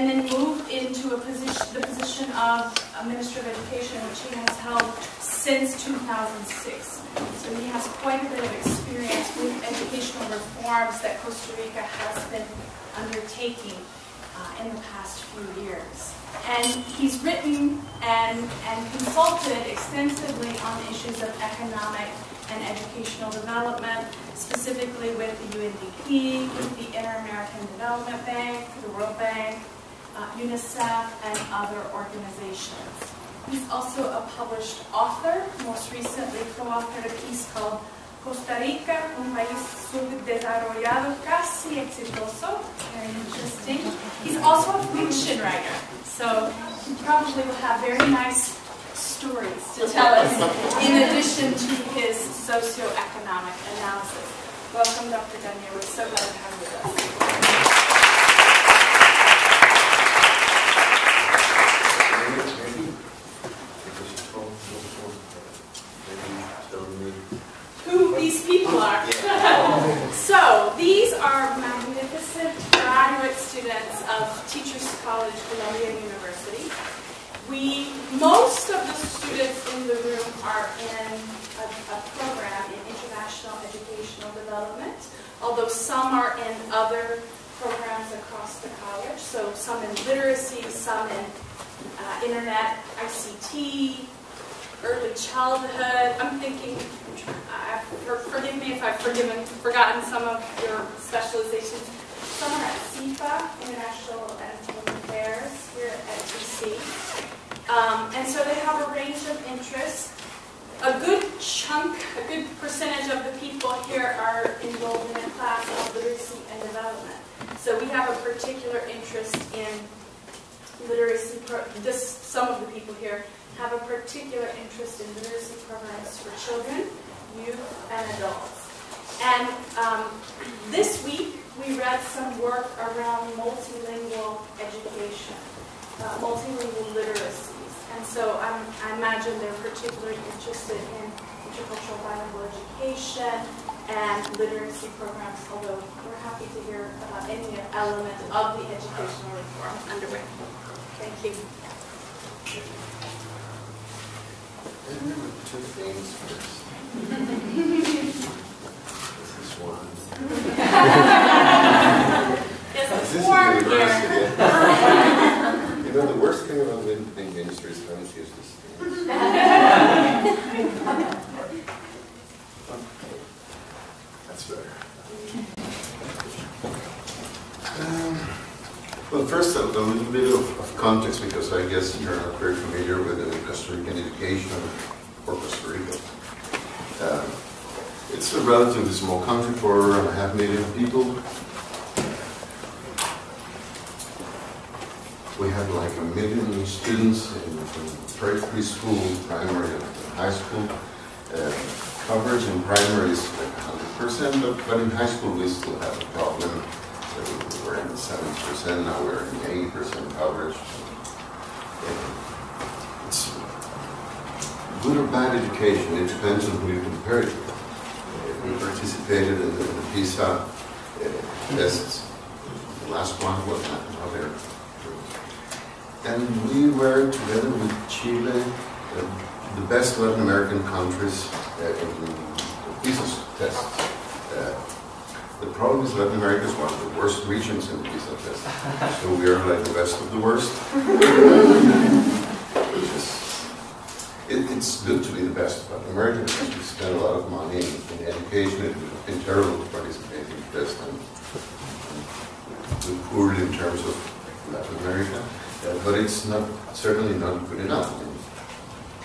and then moved into the position of Minister of Education, which he has held since 2006. So he has quite a bit of experience with educational reforms that Costa Rica has been undertaking in the past few years. And he's written and consulted extensively on issues of economic and educational development, specifically with the UNDP, with the Inter-American Development Bank, the World Bank, UNICEF, and other organizations. He's also a published author, most recently co-authored a piece called Costa Rica, un país subdesarrollado casi exitoso. Very interesting. He's also a fiction writer, so he probably will have very nice stories to tell us in addition to his socioeconomic analysis. Welcome, Dr. Garnier. We're so glad to have you with us. Who these people are. So, these are magnificent graduate students of Teachers College, Columbia University. Most of the students in the room are in a program in international educational development, although some are in other programs across the college. So some in literacy, some in internet, ICT, early childhood. I'm thinking, forgive me if I've forgotten some of your specializations. Some are at CIFA, International and Foreign Affairs, here at TC. And so they have a range of interests. A good percentage of the people here are enrolled in a class of literacy and development. So we have a particular interest in literacy. Some of the people here have a particular interest in literacy programs for children, youth, and adults. And this week we read some work around multilingual education, multilingual literacies. And so I imagine they're particularly interested in intercultural bilingual education and literacy programs, although we're happy to hear about any element of the educational reform underway. Thank you. Two things first. This is one. Yes, it's warm here. You know, the worst thing about being minister is having to use this thing. That's better. Well, first, a little bit of context, because I guess you're not very familiar with the Costa Rican education or Costa Rica. It's a relatively small country, 4.5 million people. We have like 1 million students in preschool, primary, and high school. Coverage in primary is like 100%, but in high school we still have a problem. We're in 70%, now we're in 80% coverage. It's good or bad education, it depends on who you compare it with. We participated in the PISA tests. The last one was not there. And we were, together with Chile, the best Latin American countries in the PISA tests. The problem is Latin America is one of the worst regions in the PISA test. So we are like the best of the worst. It's good to be the best of Latin America because we spend a lot of money in education. It would have been terrible to participate in the test and do poorly in terms of Latin America. But it's certainly not good enough. I mean,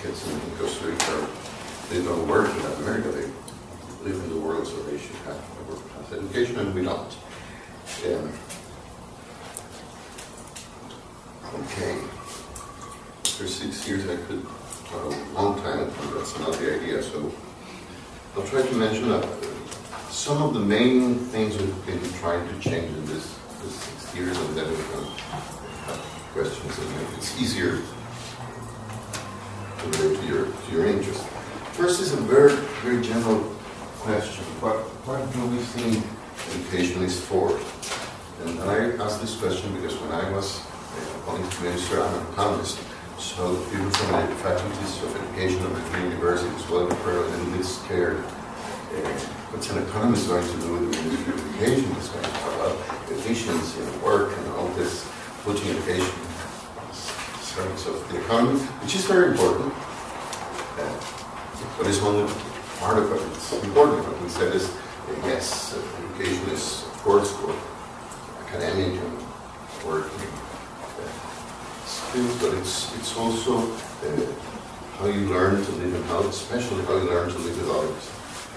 kids in Costa Rica, they don't work in Latin America. They live in the world, so they should have a world-class education, and we don't. Okay. For 6 years, I could talk a long time, but that's not the idea. So I'll try to mention some of the main things we've been trying to change in this 6 years, and then we can have questions and make it easier to relate to your interest. First is a very, very general question. What do we think education is for? And I ask this question because when I was appointed minister, I'm an economist. So the people from the faculties of education of the three universities will be a little bit scared. What's an economist going to do with the Ministry of Education? It's going to talk about efficiency and work and all this, putting education service of the economy, which is very important. But it's only part of it. It's important. What we said is, yes, education is, of course, for academic and working skills, but it's also how you learn to live and how, especially how you learn to live with others.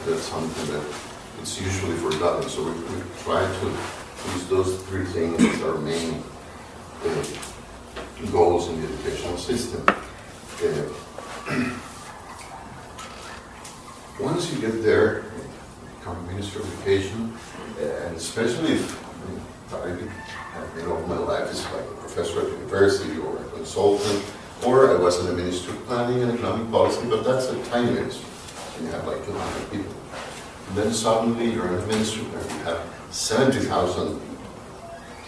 That's something that it's usually forgotten. So we try to use those three things as our main goals in the educational system. Once you get there, become Minister of Education, and especially if I've been all my life is like a professor at university or a consultant, or I was in the Ministry of Planning and Economic Policy, but that's a tiny ministry. And you have like 200 people. And then suddenly you're in a ministry where you have 70,000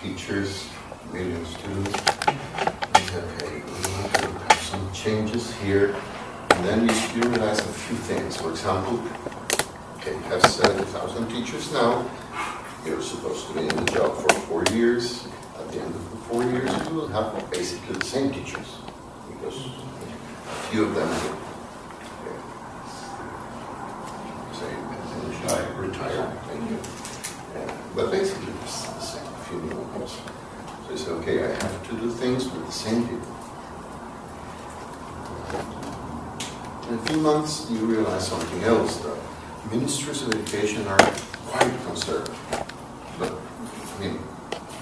teachers, million students. And you say, okay, we want to have some changes here. And then you realize a few things. For example, okay, you have 70,000 teachers now. You're supposed to be in the job for 4 years. At the end of the 4 years, you will have basically the same teachers. Because a few of them will say, retire. But basically, it's the same, a few new ones. So you say, okay, I have to do things with the same people. In a few months, you realize something else, that ministers of education are quite conservative. But, I mean,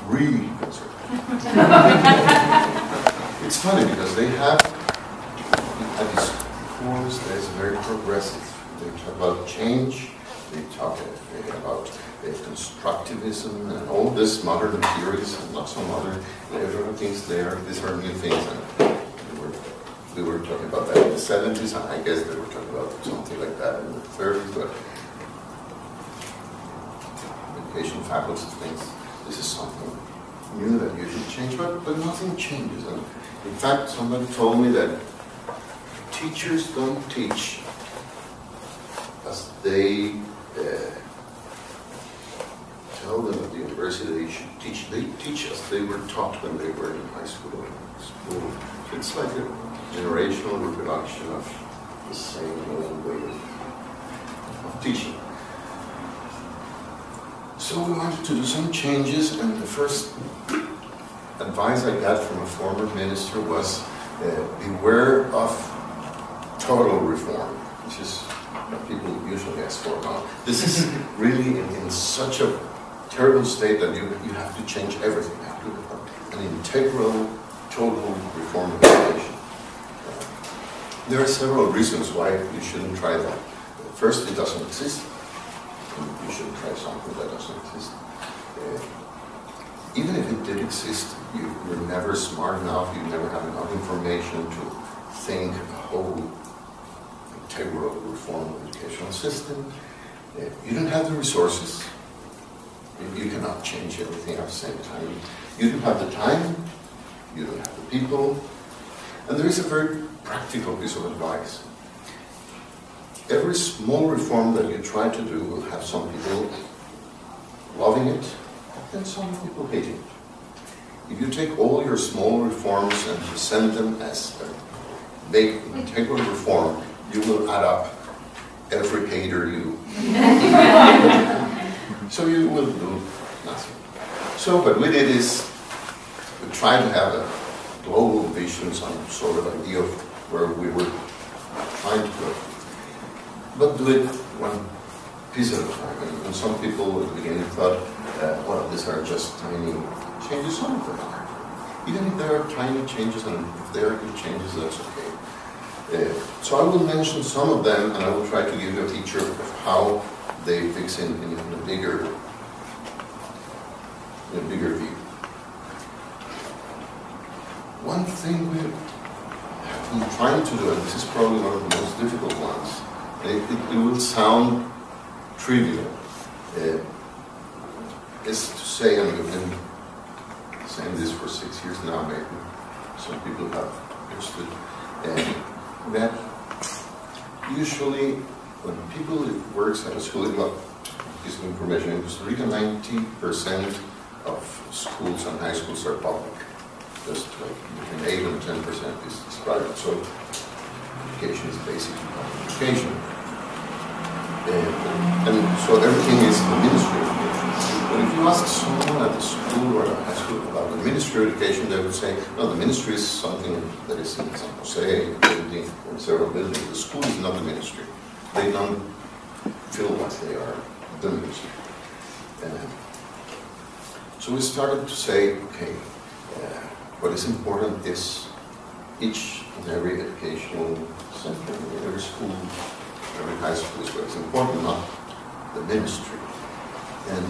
really conservative. It's funny because they have a discourse that is very progressive. They talk about change, they talk about constructivism and all this modern theories, and not so modern, everything's there, these are new things. And we were talking about that in the 70s, and I guess they were talking about something like that in the 30s, but education faculty thinks this is something new that you should change, but nothing changes. And in fact, somebody told me that teachers don't teach as they tell them at the university they should teach. They teach as they were taught when they were in high school or school. It's like a generational reproduction of the same old way of teaching. So we wanted to do some changes, and the first advice I got from a former minister was beware of total reform, which is what people usually ask for now. This is really in such a terrible state that you have to change everything. You have to do an integral, total reform of education. There are several reasons why you shouldn't try that. First, it doesn't exist. You shouldn't try something that doesn't exist. Even if it did exist, you're never smart enough, you never have enough information to think a whole integral reform of the educational system. You don't have the resources. You cannot change everything at the same time. You don't have the time, you don't have the people, and there is a very practical piece of advice. Every small reform that you try to do will have some people loving it and some people hating it. If you take all your small reforms and present them as a big integral reform, you will add up every hater you. So you will do nothing. So what we did is we tried to have a global vision, some sort of idea of where we were trying to go. But do it one piece at a time. And some people at the beginning thought, well, these are just tiny changes. Some of them are. Even if there are tiny changes, and if they are good changes, that's okay. So I will mention some of them, and I will try to give you a picture of how they fix in a bigger view. One thing we have been trying to do, and this is probably one of the most difficult ones, it will sound trivial, is to say, and you can saying this for 6 years now, maybe some people have understood, that usually when people works at a school, well, piece of information in Costa Rica, 90% of schools and high schools are public. Just like between 8 and 10% is private. So education is basically public education. And so everything is administrative. But if you ask someone at a school or a high school about the Ministry of Education, they would say, no, the ministry is something that is in San Jose, building, or several buildings. The school is not the ministry. They don't feel like they are the ministry. So we started to say, okay, what is important is each and every educational center, every school, every high school is what is important, not the ministry. And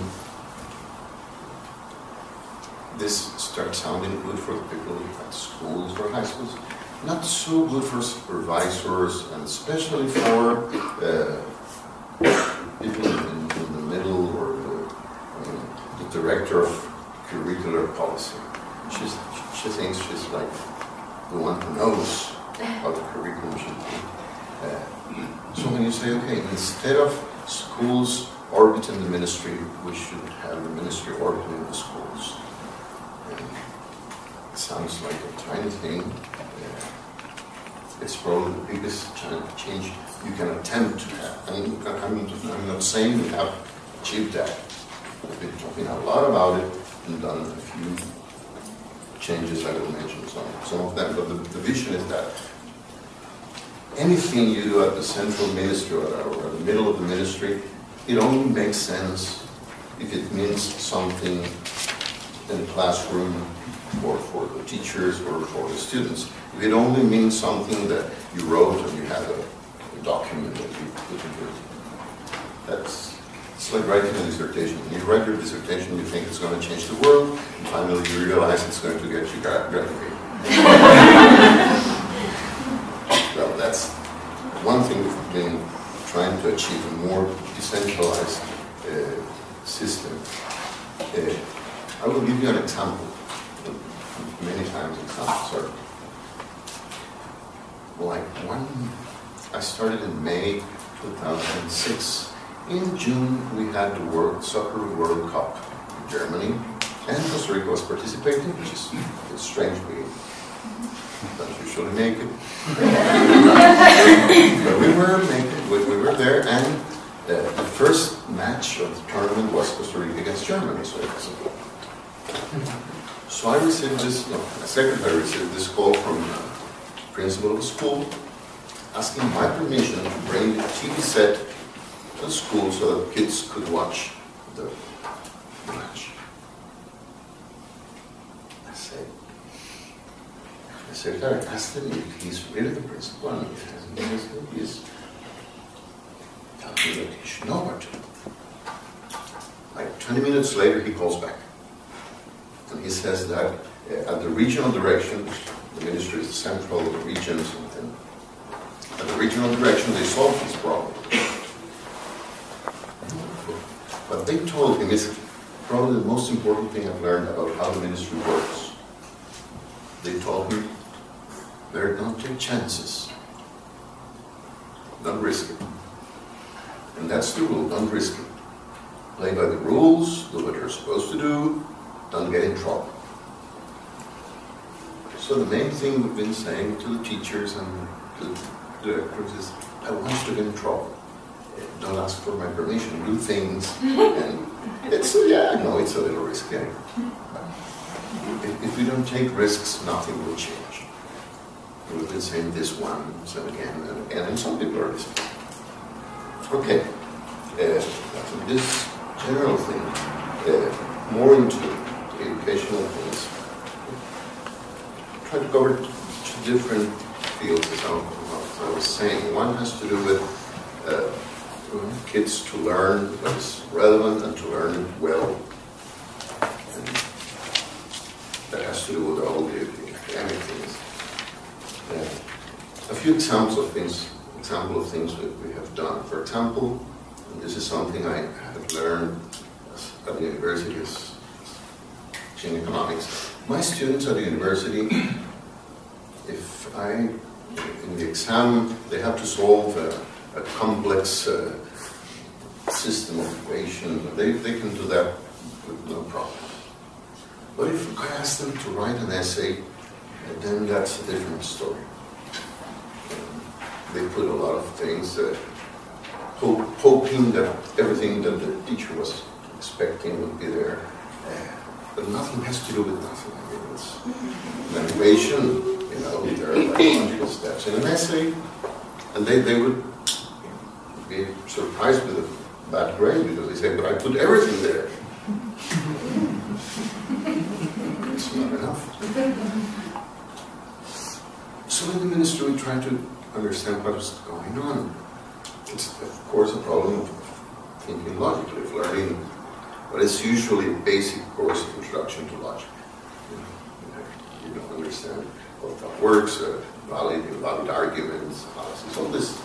this starts sounding good for the people at schools or high schools, not so good for supervisors, and especially for people in the middle, or the director of curricular policy. She thinks she's like the one who knows how the curriculum should be. So when you say, okay, instead of schools orbiting the ministry, we should have the ministry orbiting the schools. It sounds like a tiny thing. It's probably the biggest change you can attempt to have. And I'm not saying we have achieved that. We've been talking a lot about it and done a few changes. I will mention some of them, but the vision is that anything you do at the central ministry or the middle of the ministry, it only makes sense if it means something in the classroom or for the teachers or for the students. If it only means something that you wrote and you have a document that you put into it, it's like writing a dissertation. When you write your dissertation, you think it's going to change the world, and finally you realize it's going to get you graduated. Well, that's one thing we've been trying to achieve, a more decentralized system. I will give you an example. Many times examples are like one. I started in May 2006. In June, we had the Soccer World Cup in Germany, and Costa Rica was participating, which is strange. We don't usually make it. But we were there, and the first match of the tournament was Costa Rica against Germany. So I received this, the secretary received this call from the principal of the school, asking my permission to bring the TV set to the school so that kids could watch the match. I said, the secretary asked him if he's really the principal, and he is telling me that he should know what to do. Like 20 minutes later, he calls back. And he says that at the regional direction, the ministry is the central of the regions, and at the regional direction, they solved this problem. What they told him is probably the most important thing I've learned about how the ministry works. They told me, better don't take chances. Don't risk it. And that's the rule, don't risk it. Play by the rules, do what you're supposed to do, don't get in trouble. So the main thing we've been saying to the teachers and to the directors is, I want you to get in trouble. Don't ask for my permission, do things. And it's, yeah, I know it's a little risky. If we don't take risks, nothing will change. We've been saying this once and again and again, and some people are listening. Okay, this general thing, more into educational things. Try to cover two different fields, as I was saying. One has to do with kids to learn what is relevant and to learn it well. And that has to do with all the academic things. A few examples of things that we have done. For example, and this is something I have learned at the university in economics. My students at the university, in the exam, they have to solve a complex system of equation, they can do that with no problem. But if I ask them to write an essay, then that's a different story. They put a lot of things, hoping that everything that the teacher was expecting would be there. But nothing has to do with nothing. I mean, it's motivation, there are like logical steps in an essay, and they would be surprised with a bad grade because they say, but I put everything there. It's not enough. So in the ministry we try to understand what is going on. It's of course a problem of thinking logically, of learning what is usually a basic course of introduction to logic. You don't understand how that works, valid arguments, fallacies, all these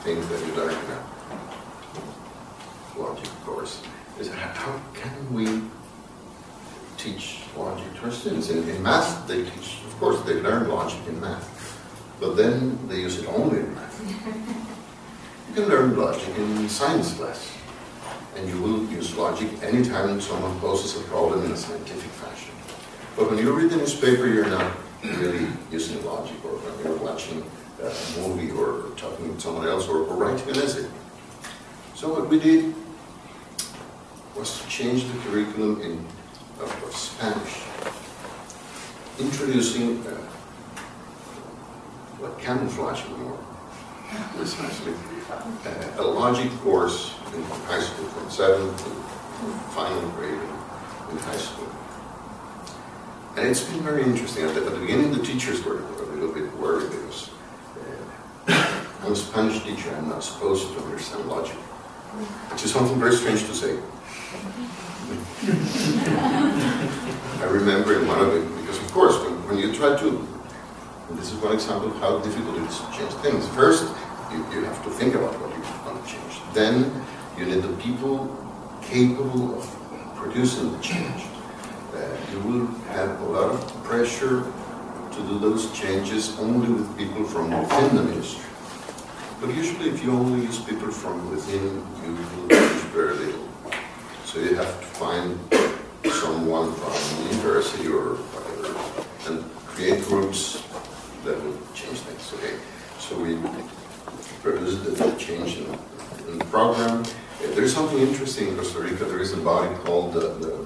things that you learn in a logic course. Is how can we teach logic to our students? In math, they teach, of course, they learn logic in math, but then they use it only in math. You can learn logic in science class, and you will use logic anytime someone poses a problem in a scientific fashion. But when you read the newspaper, you're not really using logic, or when you're watching a movie, or talking with someone else, or writing an essay. So what we did was to change the curriculum of Spanish, introducing what camouflage more precisely, a logic course in high school from 7th to final grade in high school. And it's been very interesting. At the beginning, the teachers were a little bit worried because I'm a Spanish teacher, I'm not supposed to understand logic, which is something very strange to say. I remember in one of it, because of course, when you try to, and this is one example of how difficult it is to change things. First, you have to think about what you want to change. Then, you need the people capable of producing the change. You will have a lot of pressure to do those changes only with people from within the ministry. But usually, if you only use people from within, you will change very little. So you have to find someone from the university or whatever, and create groups that will change things. Okay, so we produced the change in the program. There's something interesting in Costa Rica. There is a body called the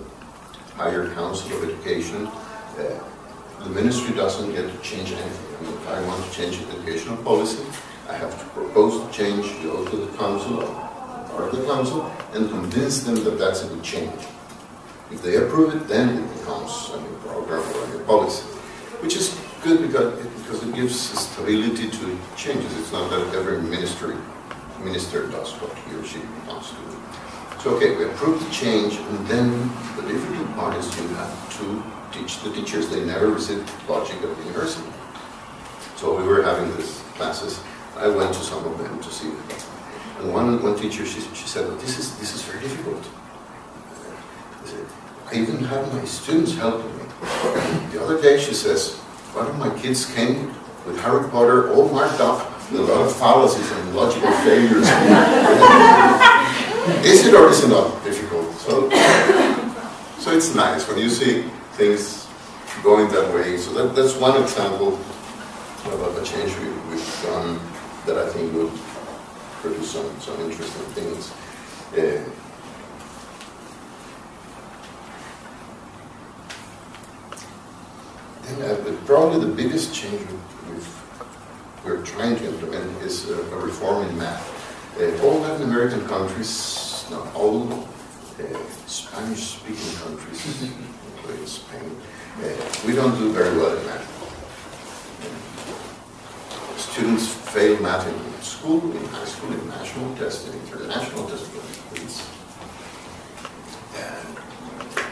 Higher Council of Education. The ministry doesn't get to change anything. I mean, if I want to change educational policy, I have to propose the change, go to the council, part of the council, and convince them that that's a good change. If they approve it, then it becomes a new program or a new policy, which is good because it gives stability to changes. It's not that every minister does what he or she wants to do. So okay, we approve the change, and then the difficult part is you have to teach the teachers. They never received logic at the university. So we were having these classes. I went to some of them to see them. And one teacher, she said, well, this is very difficult. I even have my students helping me. The other day she says, one of my kids came with Harry Potter all marked up with a lot of fallacies and logical failures. Is it or is it not difficult? So it's nice when you see things going that way. So that's one example of a change we've done that I think would produce some interesting things. And probably the biggest change we're trying to implement is a reform in math. All Latin American countries, not all Spanish-speaking countries, including Spain, we don't do very well in math. Students fail math in school, in high school, in national tests, in international tests.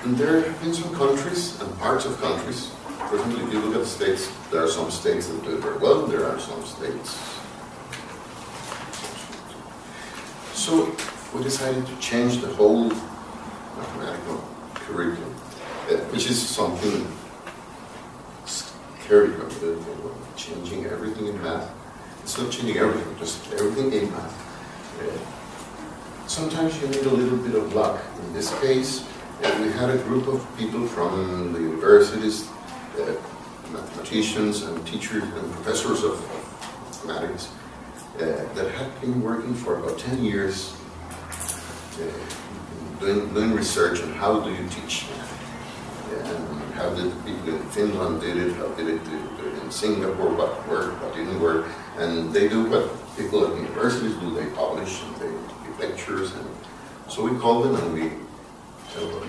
And there have been some countries and parts of countries. For example, if you look at the states, there are some states that do it very well, there are some states. So we decided to change the whole mathematical curriculum, which is something imperative. I mean, they were changing everything in math. It's not changing everything, just everything in math. Sometimes you need a little bit of luck. In this case, we had a group of people from the universities, mathematicians and teachers and professors of mathematics that had been working for about 10 years doing research on how do you teach math, and how did the people in Finland did it, how did it do it in Singapore, what worked, what didn't work, and they do what people at universities do, they publish and they give lectures, and so we called them and we said, well,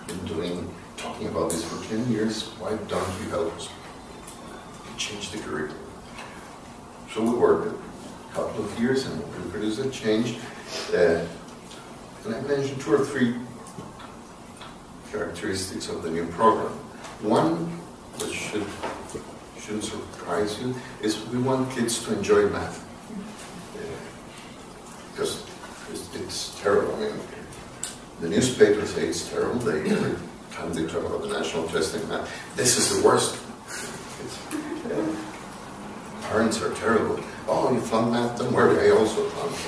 we've been talking about this for 10 years, why don't you help us change the curriculum? So we worked a couple of years and we produced a change. And I mentioned 2 or 3 characteristics of the new program. One, which shouldn't surprise you, is we want kids to enjoy math. Because it's terrible. I mean, the newspapers say it's terrible. Every time they talk about the national test in math, this is the worst. Parents are terrible. Oh, you flunked math? Don't worry, I also flunked.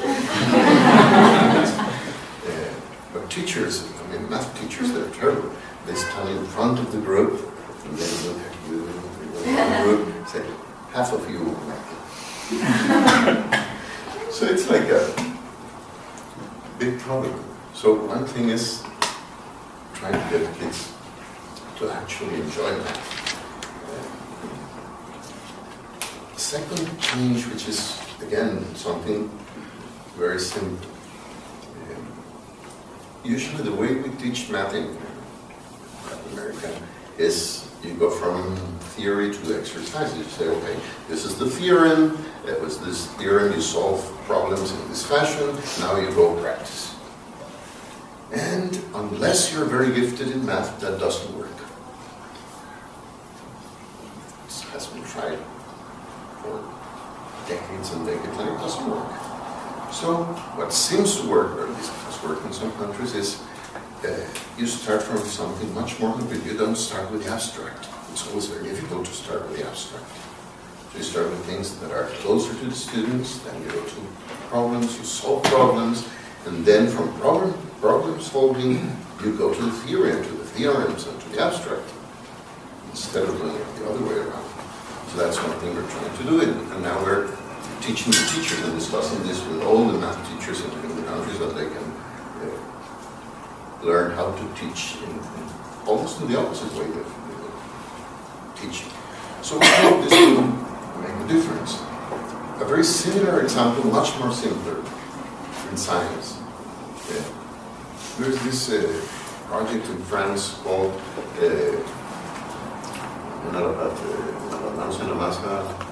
But teachers, I mean, math teachers, they're terrible. They stand in front of the group, and they look at you, the group, say, half of you will make it. So it's like a big problem. So one thing is trying to get kids to actually enjoy math. Second change, which is, again, something very simple. Usually the way we teach math in Latin America is you go from theory to exercise. You say, okay, this is the theorem, it was this theorem, you solve problems in this fashion, now you go practice. And unless you're very gifted in math, that doesn't work. It has been tried for decades and decades, and it doesn't work. So what seems to work, or at least has worked in some countries, is you start from something much more complete. You don't start with the abstract. It's always very difficult to start with the abstract. So you start with things that are closer to the students, then you go to problems, you solve problems, and then from problem solving, you go to the theory, and to the theorems, and to the abstract, instead of doing it the other way around. So that's one thing we're trying to do, and now we're teaching the teachers and discussing this with all the math teachers in the countries, that they can learn how to teach in almost in the opposite way of teaching. So we hope this will make a difference. A very similar example, much more simpler, in science. There's this project in France called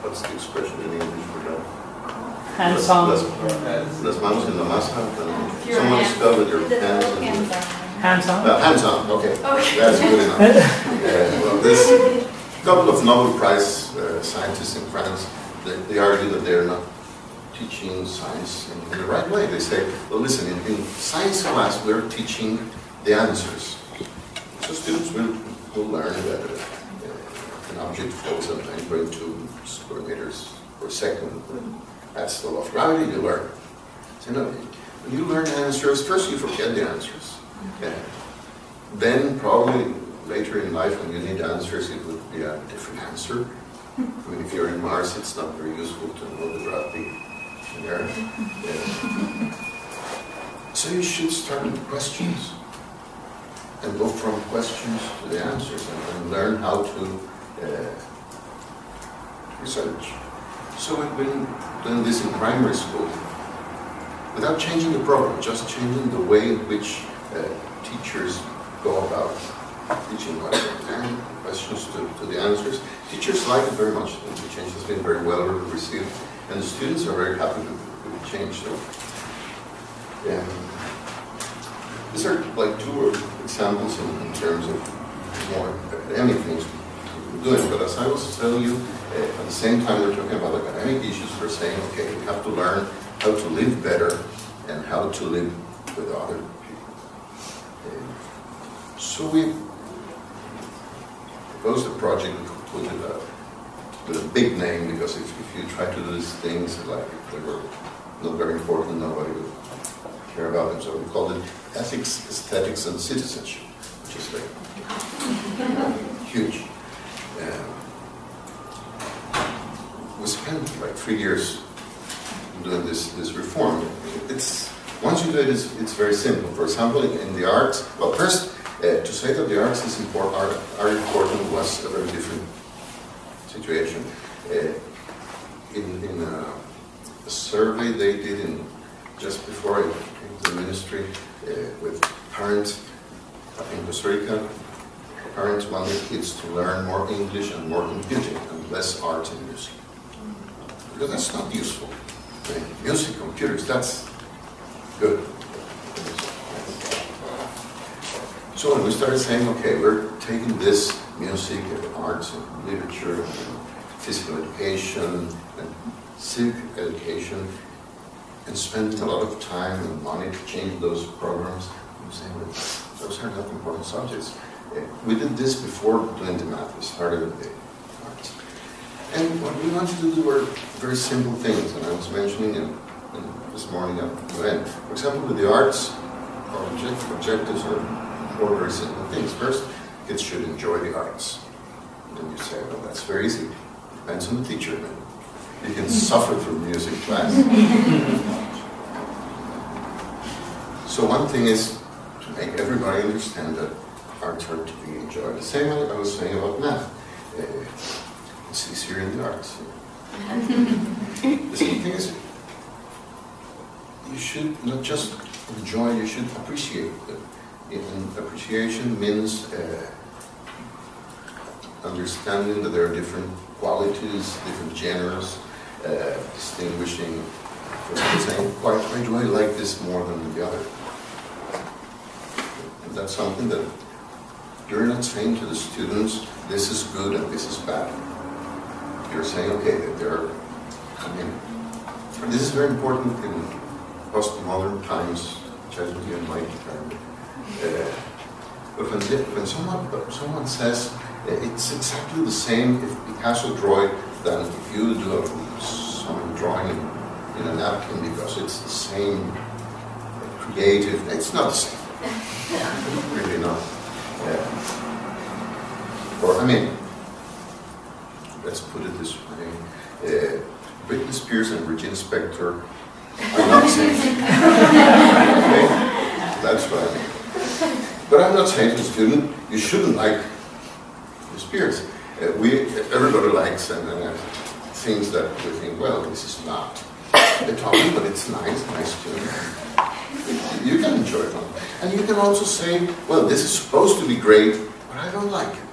what's the expression in English for that? Hands-on. Las manos en la masa. Someone spell with your hands. Hands-on? Hands-on, okay. That's good enough. Well, this couple of Nobel Prize scientists in France, they argue that they're not teaching science in the right way. They say, well, listen, in science class, we're teaching the answers. So students will learn that an object flows at 9.2 square meters per second. That's the law of gravity, you learn. So, no, when you learn answers, first you forget the answers. Then probably later in life when you need answers, it would be a different answer. I mean, if you're in Mars, it's not very useful to know the gravity in Earth. So you should start with questions and go from questions to the answers and learn how to research. So we've been doing this in primary school without changing the program, just changing the way in which teachers go about teaching questions to the answers. Teachers like it very much. The change has been very well received, and the students are very happy with the change. So, these are like 2 examples in terms of more academic things we're doing. But as I was telling you, at the same time we're talking about academic issues, we're saying, okay, we have to learn how to live better and how to live with other people. So we proposed a project, we called it with a big name, because if you try to do these things like if they were not very important, nobody would care about them. So we called it Ethics, Aesthetics, and Citizenship, which is like huge. We spent like 3 years doing this reform. Once you do it, it's very simple. For example, in the arts, well, first, to say that the arts is are important was a very different situation. In a survey they did just before I came to the ministry with parents in Costa Rica, parents want their kids to learn more English and more computing and less art and music. Because that's not useful. Music, computers, that's good. So when we started saying, okay, we're taking this music and arts and literature and physical education and civic education and spending a lot of time and money to change those programs, we saying, well, those are not important subjects. We did this before doing the math. We started with the arts. And what we wanted to do were very simple things, and I was mentioning this morning at the event. For example, with the arts, our objectives are four very simple things. First, kids should enjoy the arts. And then you say, well, that's very easy. Depends on the teacher. Man. You can suffer from music class. So one thing is to make everybody understand that arts are to be enjoyed. The same way I was saying about math. It's easier in the arts. The same thing is, you should not just enjoy, you should appreciate them. And appreciation means understanding that there are different qualities, different genres, distinguishing, for example, saying, why do I like this more than the other? And that's something that you're not saying to the students, this is good and this is bad. You're saying, okay, that there are, this is very important in postmodern times, which I would be in my term. But when someone says it's exactly the same if Picasso drew it than if you do some drawing in a napkin, because it's the same creative, it's not the same. Really not. Or, let's put it this way. Britney Spears and Regina Spektor are not the same. Okay? That's what I mean. But I'm not saying to the student, you shouldn't like the Spears. Everybody likes things that we think, well, this is not Beethoven, but it's nice tune. You can enjoy it. And you can also say, well, this is supposed to be great, but I don't like it.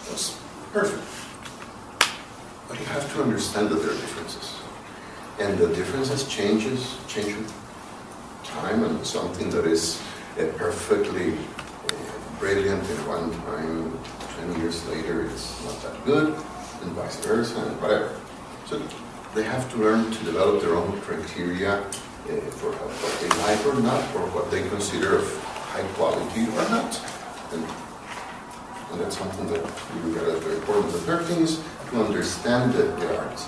That's perfect. But you have to understand that there are differences. And the differences change with time, and something that is perfectly brilliant in one time, 20 years later it's not that good, and vice versa, and whatever. So they have to learn to develop their own criteria for what they like or not, or what they consider of high quality or not. And that's something that we regard as very important. The third thing is to understand the arts.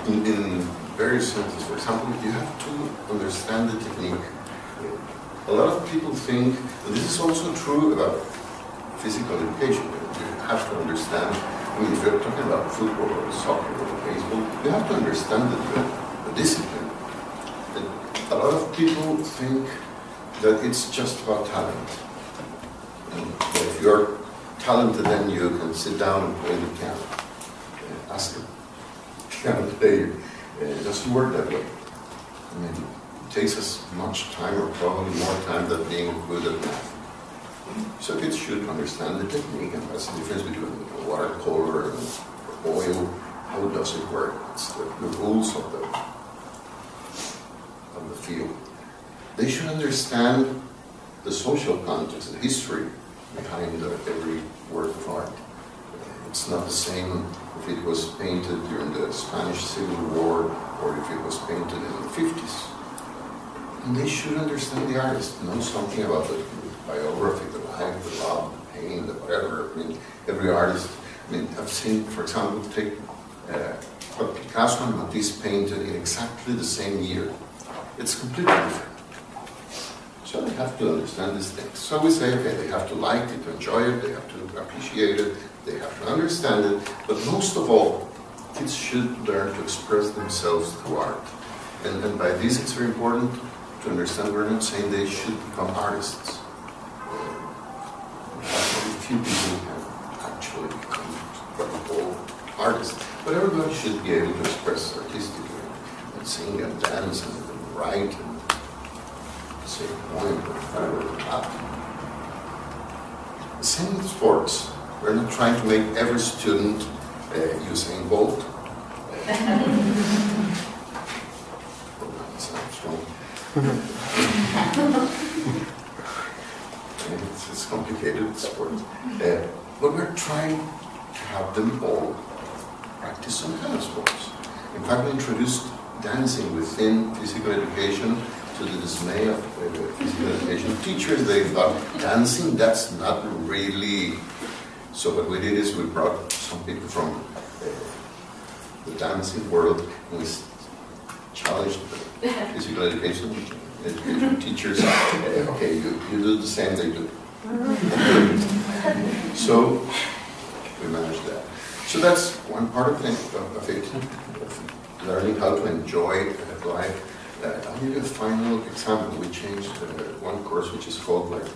In various senses, for example, you have to understand the technique. A lot of people think, and this is also true about physical education, you have to understand, if you're talking about football or soccer or baseball, you have to understand the discipline. A lot of people think that it's just about talent. And if you're talented, then you can sit down and play the piano. Ask a piano player. It doesn't work that way. It takes us much time, or probably more time, than being good at math. So kids should understand the technique, and that's the difference between watercolor and oil. How does it work? It's the rules of the field. They should understand the social context, the history behind every work of art. It's not the same if it was painted during the Spanish Civil War or if it was painted in the 50s. And they should understand the artist, know something about the biography, the life, the love, the pain, the whatever. Every artist I mean, I've seen, for example, take what Picasso and Matisse painted in exactly the same year. It's completely different. So they have to understand these things. So we say, okay, they have to like it, to enjoy it, they have to appreciate it, they have to understand it, but most of all, kids should learn to express themselves through art. And by this, it's very important to understand we're not saying they should become artists. Very few people can actually become what we call artists, but everybody should be able to express artistically, and sing and dance and write and say a poem or whatever. The same with sports. We're not trying to make every student Usain Bolt. It's complicated, sports. But we're trying to have them all practice some kind of sports. In fact, we introduced dancing within physical education to the dismay of physical education teachers. They thought, dancing, that's not really... So what we did is we brought some people from the dancing world and we challenged the physical education teachers. Okay, you do the same they do. So we managed that. So that's one part of it, learning how to enjoy life. I'll give you a final example. We changed one course which is called like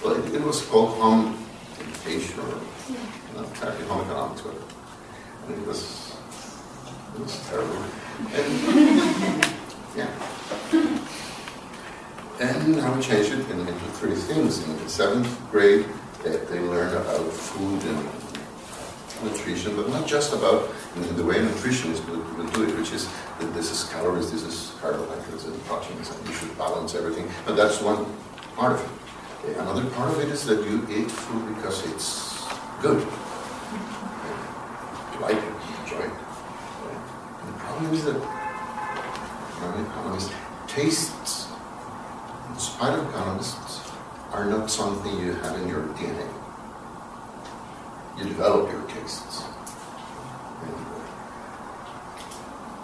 well, it was called home education or not exactly home economics, but and it was terrible. And yeah. And now we changed it into 3 things. In the 7th grade, they learn about food and nutrition, but not just about the way nutritionists will do it, which is that this is calories, this is carbohydrates and proteins, and you should balance everything. But that's one part of it. Another part of it is that you eat food because it's good. You like it, you enjoy it. And the problem is that economists, tastes, in spite of economists, are not something you have in your DNA. You develop your tastes. And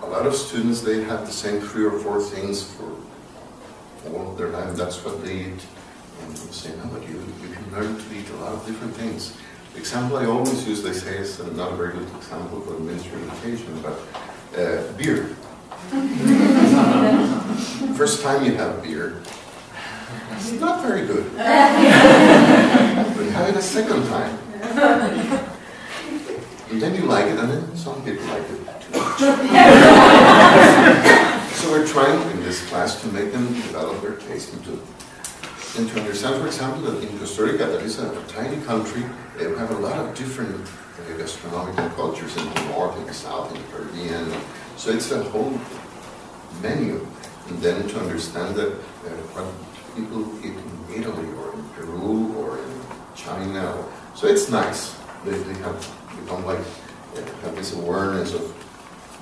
a lot of students, they have the same 3 or 4 things for all of their life. That's what they eat. And you say, no, but you can learn to eat a lot of different things. The example I always use, they say, is not a very good example for the Ministry of Education, but beer. First time you have beer, it's not very good. But you have it a second time. And then you like it, and then some people like it too much. So we're trying in this class to make them develop their taste and to understand, for example, that in Costa Rica, that is a tiny country, we have a lot of different gastronomical cultures in the north, in the south, in the Caribbean. So it's a whole menu. And then to understand that what people eat in Italy or in Peru or in China. So it's nice. They have become like, have this awareness of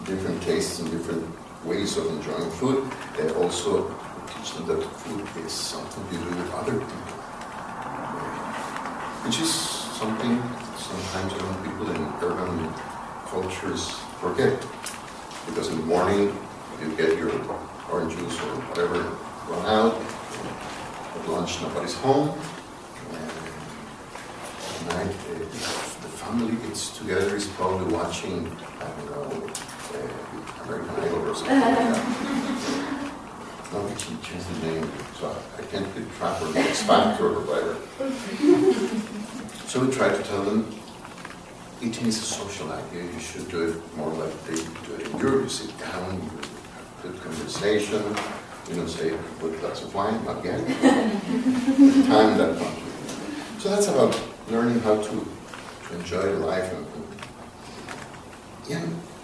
different tastes and different ways of enjoying food. They also teach them that food is something you do with other people. Which is something sometimes young people in urban cultures forget. Because in the morning you get your orange juice or whatever, run out. At lunch nobody's home. At night the family gets together, is probably watching, I don't know, American Idol or something like that. No, we can change the name, so I can't keep track of the X Factor or whatever. So we try to tell them, eating is a social idea. You should do it more like they do it in Europe. You sit down, you have good conversation, you don't say, put a glass of wine, not yet. Time that one. So that's about learning how to enjoy life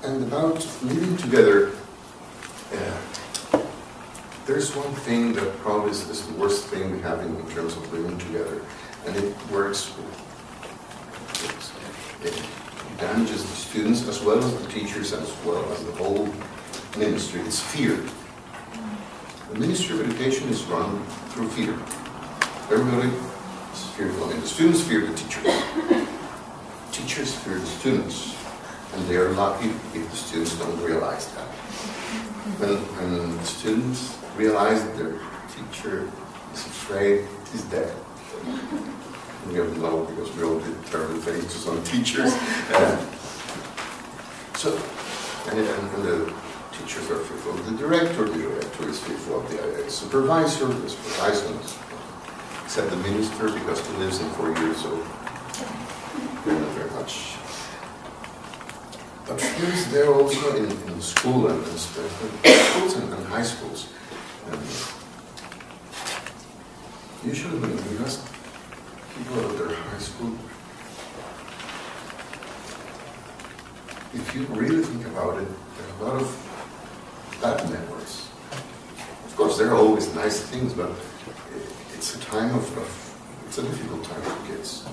and about living together. There's one thing that probably is the worst thing we have in terms of living together, and it works. It damages the students as well as the teachers as well as the whole ministry. It's fear. The Ministry of Education is run through fear. Everybody is fearful. I mean, the students fear the teachers. teachers fear the students, and they are lucky if the students don't realize that. When the students realize that their teacher is afraid, he's dead. We all know because we all did terrible things to some teachers. And the teachers are fearful of the director is fearful of the supervisor, the supervisor, except the minister because he lives in 4 years, so they're not very much. But fear is there also in school and schools and high schools. Usually when you ask people at their high school, if you really think about it, there are a lot of bad memories. Of course, there are always nice things, but it's a time it's a difficult time for kids.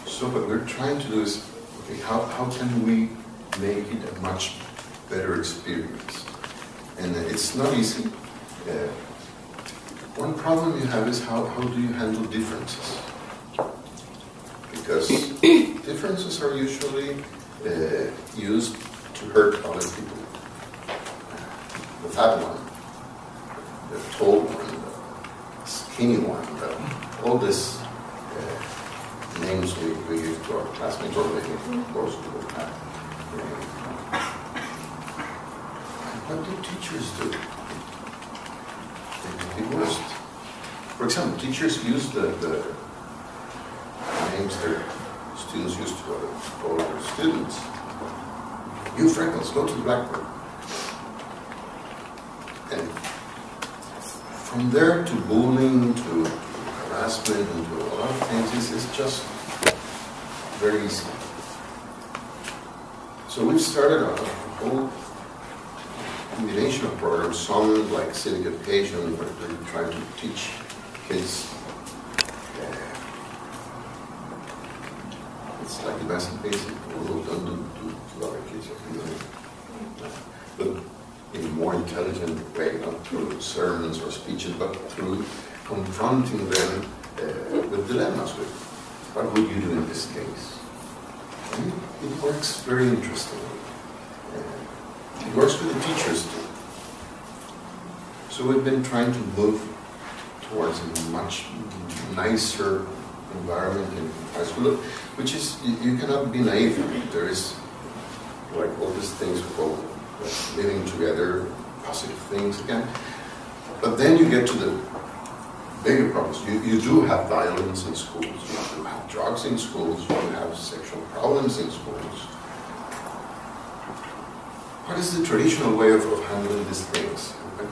So what we're trying to do is, okay, how can we make it a much better experience? And it's not easy. One problem you have is how do you handle differences? Because differences are usually used to hurt other people. The fat one, the tall one, the skinny one, all these names we give to our classmates, or maybe of course to the class. What do teachers do? They do the worst. For example, teachers use the names their students used to call their students. You freckles, go to the blackboard. And from there to bullying, to harassment, and to a lot of things, is just very easy. So we've started a whole combination of programs, some like civic education, where we're trying to teach kids. It's like the basic rule don't do to other kids, but in a more intelligent way, not through sermons or speeches, but through confronting them with dilemmas. With what would you do in this case? And it works very interestingly. It works with the teachers too. So we've been trying to move towards a much nicer environment in high school, which is, you cannot be naive. There is like all these things we call living together, positive things again. But then you get to the bigger problems. You do have violence in schools, you do have drugs in schools, you have sexual problems in schools. What is the traditional way of handling these things? Okay?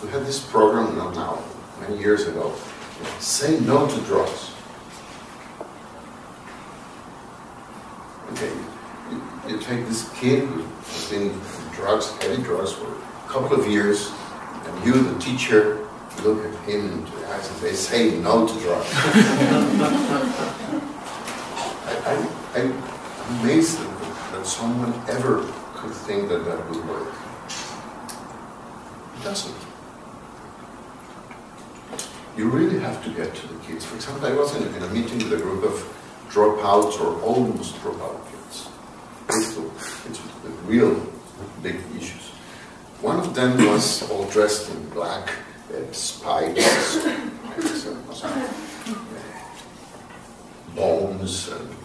We had this program, not now, many years ago, say no to drugs. Okay, you take this kid who has been in drugs, heavy drugs for a couple of years, and you, the teacher, look at him into the eyes and say no to drugs. I'm amazed that someone ever could think that that would work. It doesn't. You really have to get to the kids. For example, I was in a meeting with a group of dropouts or almost dropout kids. It's with real big issues. One of them was all dressed in black, spikes, bones, and,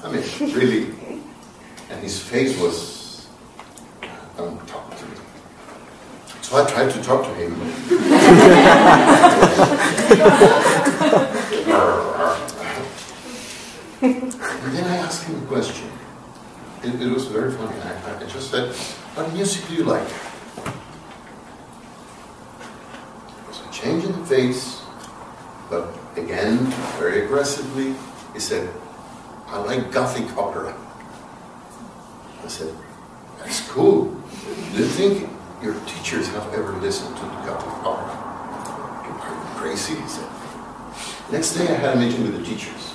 I mean, really. And his face was, don't talk to me. So I tried to talk to him. And then I asked him a question. It was very funny. I just said, what music do you like? There was a change in the face, but again, very aggressively, he said, I like Gothic opera. I said, that's cool. Do you think your teachers have ever listened to the Gothic opera? Are you crazy? He said. Next day I had a meeting with the teachers.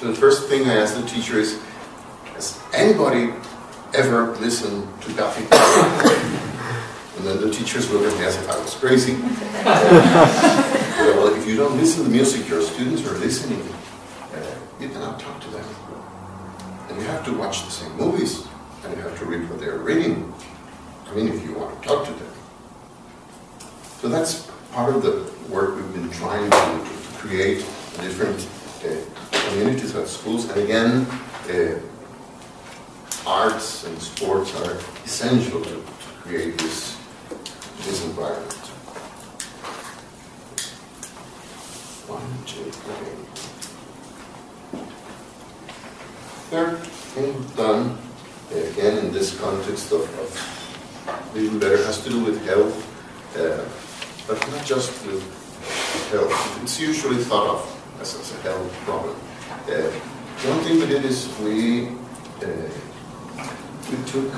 So the first thing I asked the teacher is, has anybody ever listened to Gothic opera? And then the teachers looked at me as if I was crazy. Well, if you don't listen to music, your students are listening. you cannot talk to them. And you have to watch the same movies, and you have to read what they're reading. I mean, if you want to talk to them. So that's part of the work we've been trying to create different communities at schools. And again, arts and sports are essential to create this environment. 1, 2, 3. Third thing we've done, again in this context of living better, has to do with health, but not just with health. It's usually thought of as a health problem. One thing we did is we took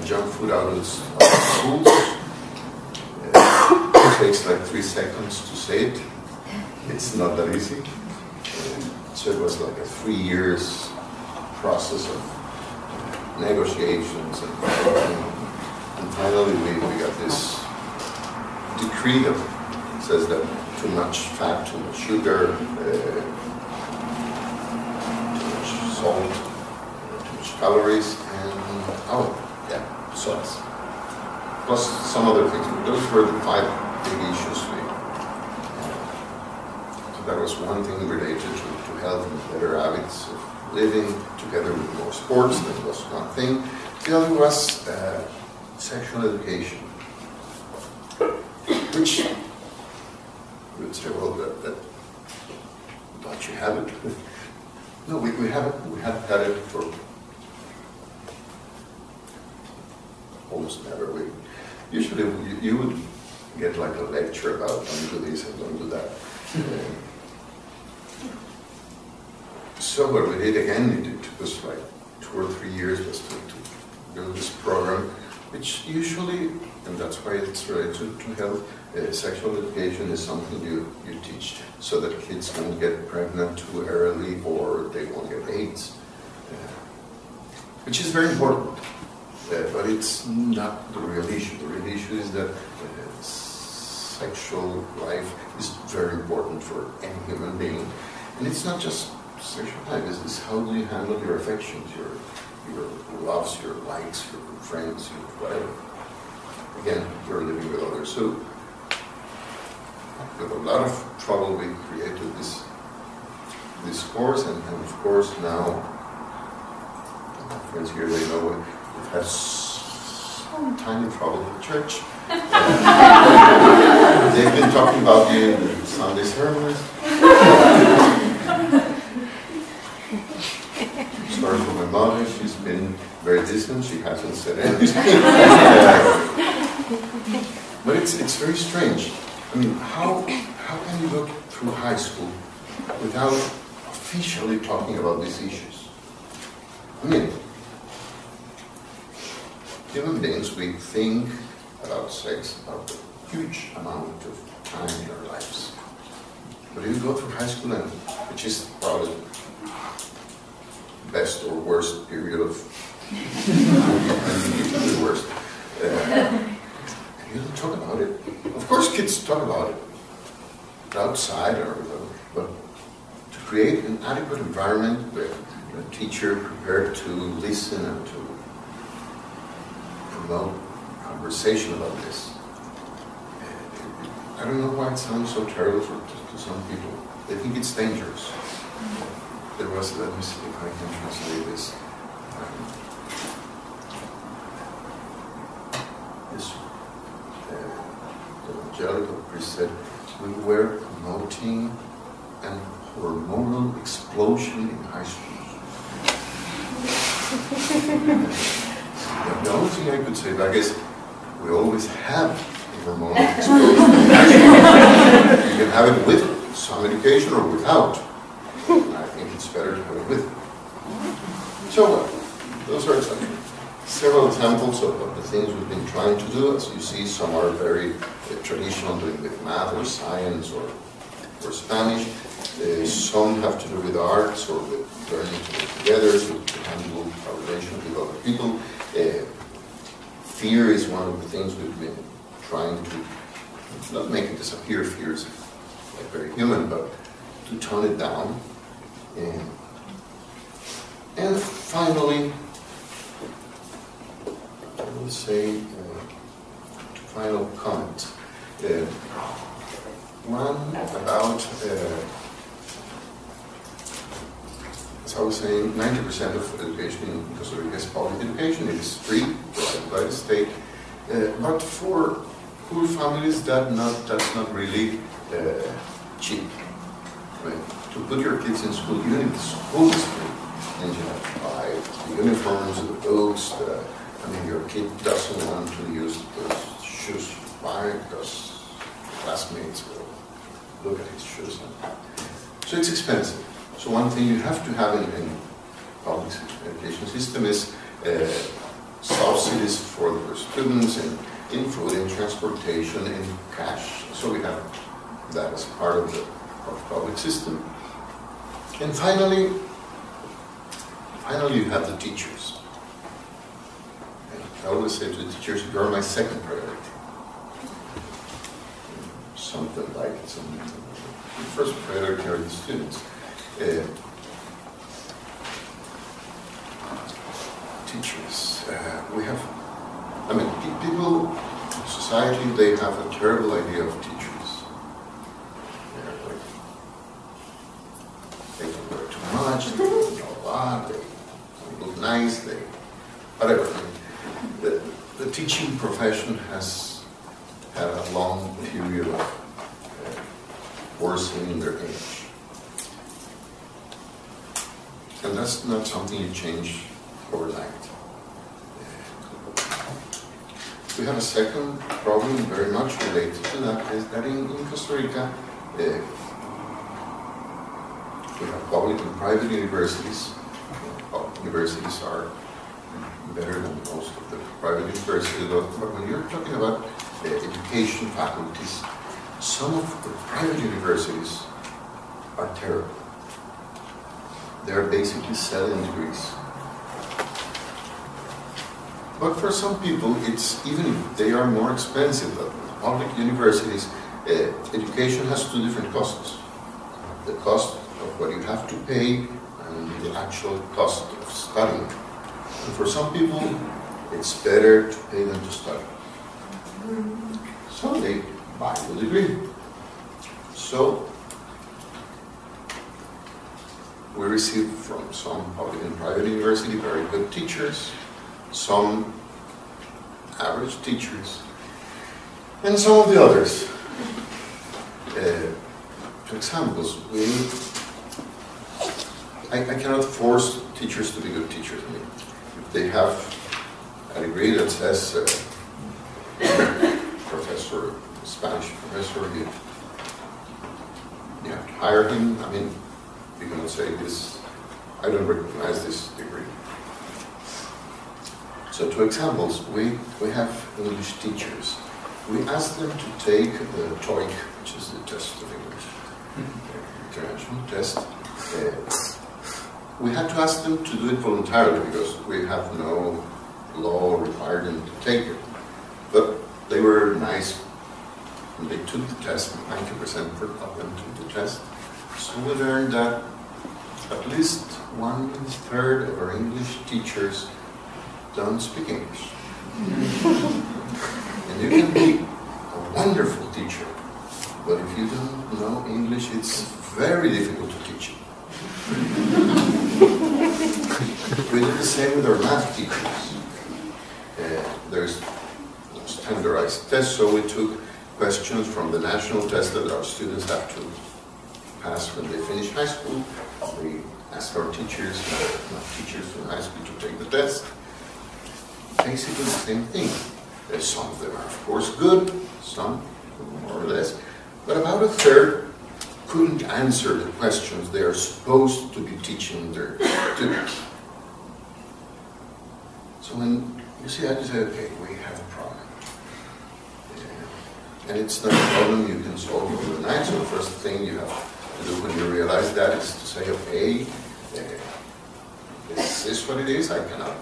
junk food out of schools. It takes like 3 seconds to say it. It's not that easy. So it was like a 3 years process of negotiations and finally we got this decree that says that too much fat, too much sugar, too much salt, too much calories, and salts. Plus some other things. Those were the 5 big issues. So that was one thing related to health and better habits of living, together with more sports. That was one thing. The other was sexual education, which you would say, well, don't you have it? No, we haven't. We haven't had it for almost never. Usually you would get like a lecture about don't do this and don't do that. So what we did again, it took us like 2 or 3 years was to build this program, which usually, and that's why it's related to health, sexual education is something you teach so that kids won't get pregnant too early or they won't get AIDS, which is very important. But it's not the real issue. The real issue is that sexual life is very important for any human being. And it's not just sexual life, it's how do you handle your affections, your loves, your likes, your friends, your whatever. Again, you're living with others. So with a lot of trouble we created this course, and of course now my friends here, they know we've had some tiny trouble with church. They've been talking about you in the Sunday sermons. Sorry for my mother, she's been very distant, she hasn't said anything. But it's very strange. I mean, how can you go through high school without officially talking about these issues? I mean, human beings, we think about sex about a huge amount of time in our lives. But if you go through high school, and which is probably best or worst period of the worst, you don't talk about it. Of course kids talk about it outside, but to create an adequate environment where a teacher prepared to listen and to promote conversation about this. I don't know why it sounds so terrible to some people. They think it's dangerous. There was, let me see if I can translate this. The evangelical priest said, we were promoting an hormonal explosion in high schools. The only thing I could say back is, we always have a hormonal explosion in high schools. You can have it with some education or without. I think it's better to have it with. So those are several examples of the things we've been trying to do. As you see, some are very traditional, doing with math or science or Spanish. Some have to do with arts or with learning to live together, to handle our relation with other people. Fear is one of the things we've been trying to not make it disappear. Fear is like very human, but to tone it down. And finally, I will say, final comment. One about, as I was saying, 90% of education in Costa Rica is public education. It is free, provided by the state. But for poor families, that's not really cheap. I mean, to put your kids in school, even if the school is free, and you have to buy the uniforms, the books, I mean, your kid doesn't want to use those shoes you buy because classmates will look at his shoes. So it's expensive. So one thing you have to have in public education system is subsidies for the students in food, in transportation, in cash. So we have that as part of the public system. And finally you have the teachers. And I always say to the teachers, you are my second priority. Something like it. The first priority are the students. Teachers. We have, I mean, people, society, they have a terrible idea of teachers. They don't wear too much, they don't know a lot, they don't look nice, they, whatever. The teaching profession has had a long period of worsening their image. And that's not something you change overnight. We have a second problem very much related to that, is that in Costa Rica, we have public and private universities. Universities are better than most of the private universities, but when you're talking about education faculties, some of the private universities are terrible. They're basically selling degrees. But for some people, it's, even if they are more expensive than public universities, education has two different costs. The cost of what you have to pay and the actual cost of studying. And for some people, it's better to pay than to study. So they buy the degree. So we receive from some public and private university very good teachers, some average teachers, and some of the others. For examples, I cannot force teachers to be good teachers. I mean, if they have a degree that says professor, Spanish professor, you have to hire him. I mean, you cannot say this, I don't recognize this degree. So two examples, we have English teachers. We ask them to take the TOEIC, which is the test of English, international test. We had to ask them to do it voluntarily because we have no law requiring them to take it. But they were nice and they took the test, 90% of them took the test. So we learned that at least 1/3 of our English teachers don't speak English. And you can be a wonderful teacher, but if you don't know English, it's very difficult to teach you. We did the same with our math teachers. There's standardized tests, so we took questions from the national test that our students have to pass when they finish high school. We asked our teachers, not teachers from high school, to take the test. Basically the same thing. Some of them are, of course, good, some more or less, but about 1/3 couldn't answer the questions they are supposed to be teaching their students. So when you see that, you say, okay, we have a problem. And it's not a problem you can solve overnight, so the first thing you have to do when you realize that is to say, okay, this is what it is, I cannot.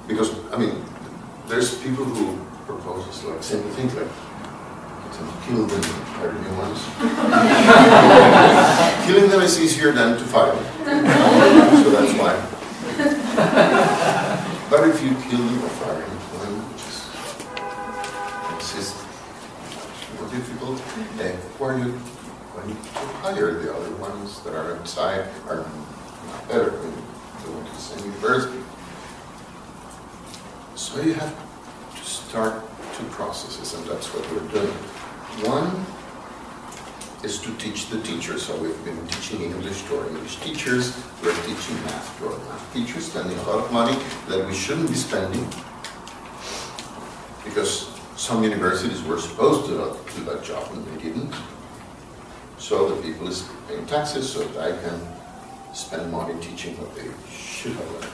Because, I mean, there's people who propose like simple things like, kill them and hire new ones. Killing them is easier than to fire them. So that's why. if you kill them or fire employment, which is more difficult? When you hire the other ones that are outside are not better when they went to the same university. So you have to start two processes, and that's what we're doing. One is to teach the teachers. So we've been teaching English to our English teachers. We're teaching math to our math teachers, spending a lot of money that we shouldn't be spending because some universities were supposed to do that job and they didn't. So the people is paying taxes so that I can spend money teaching what they should have learned.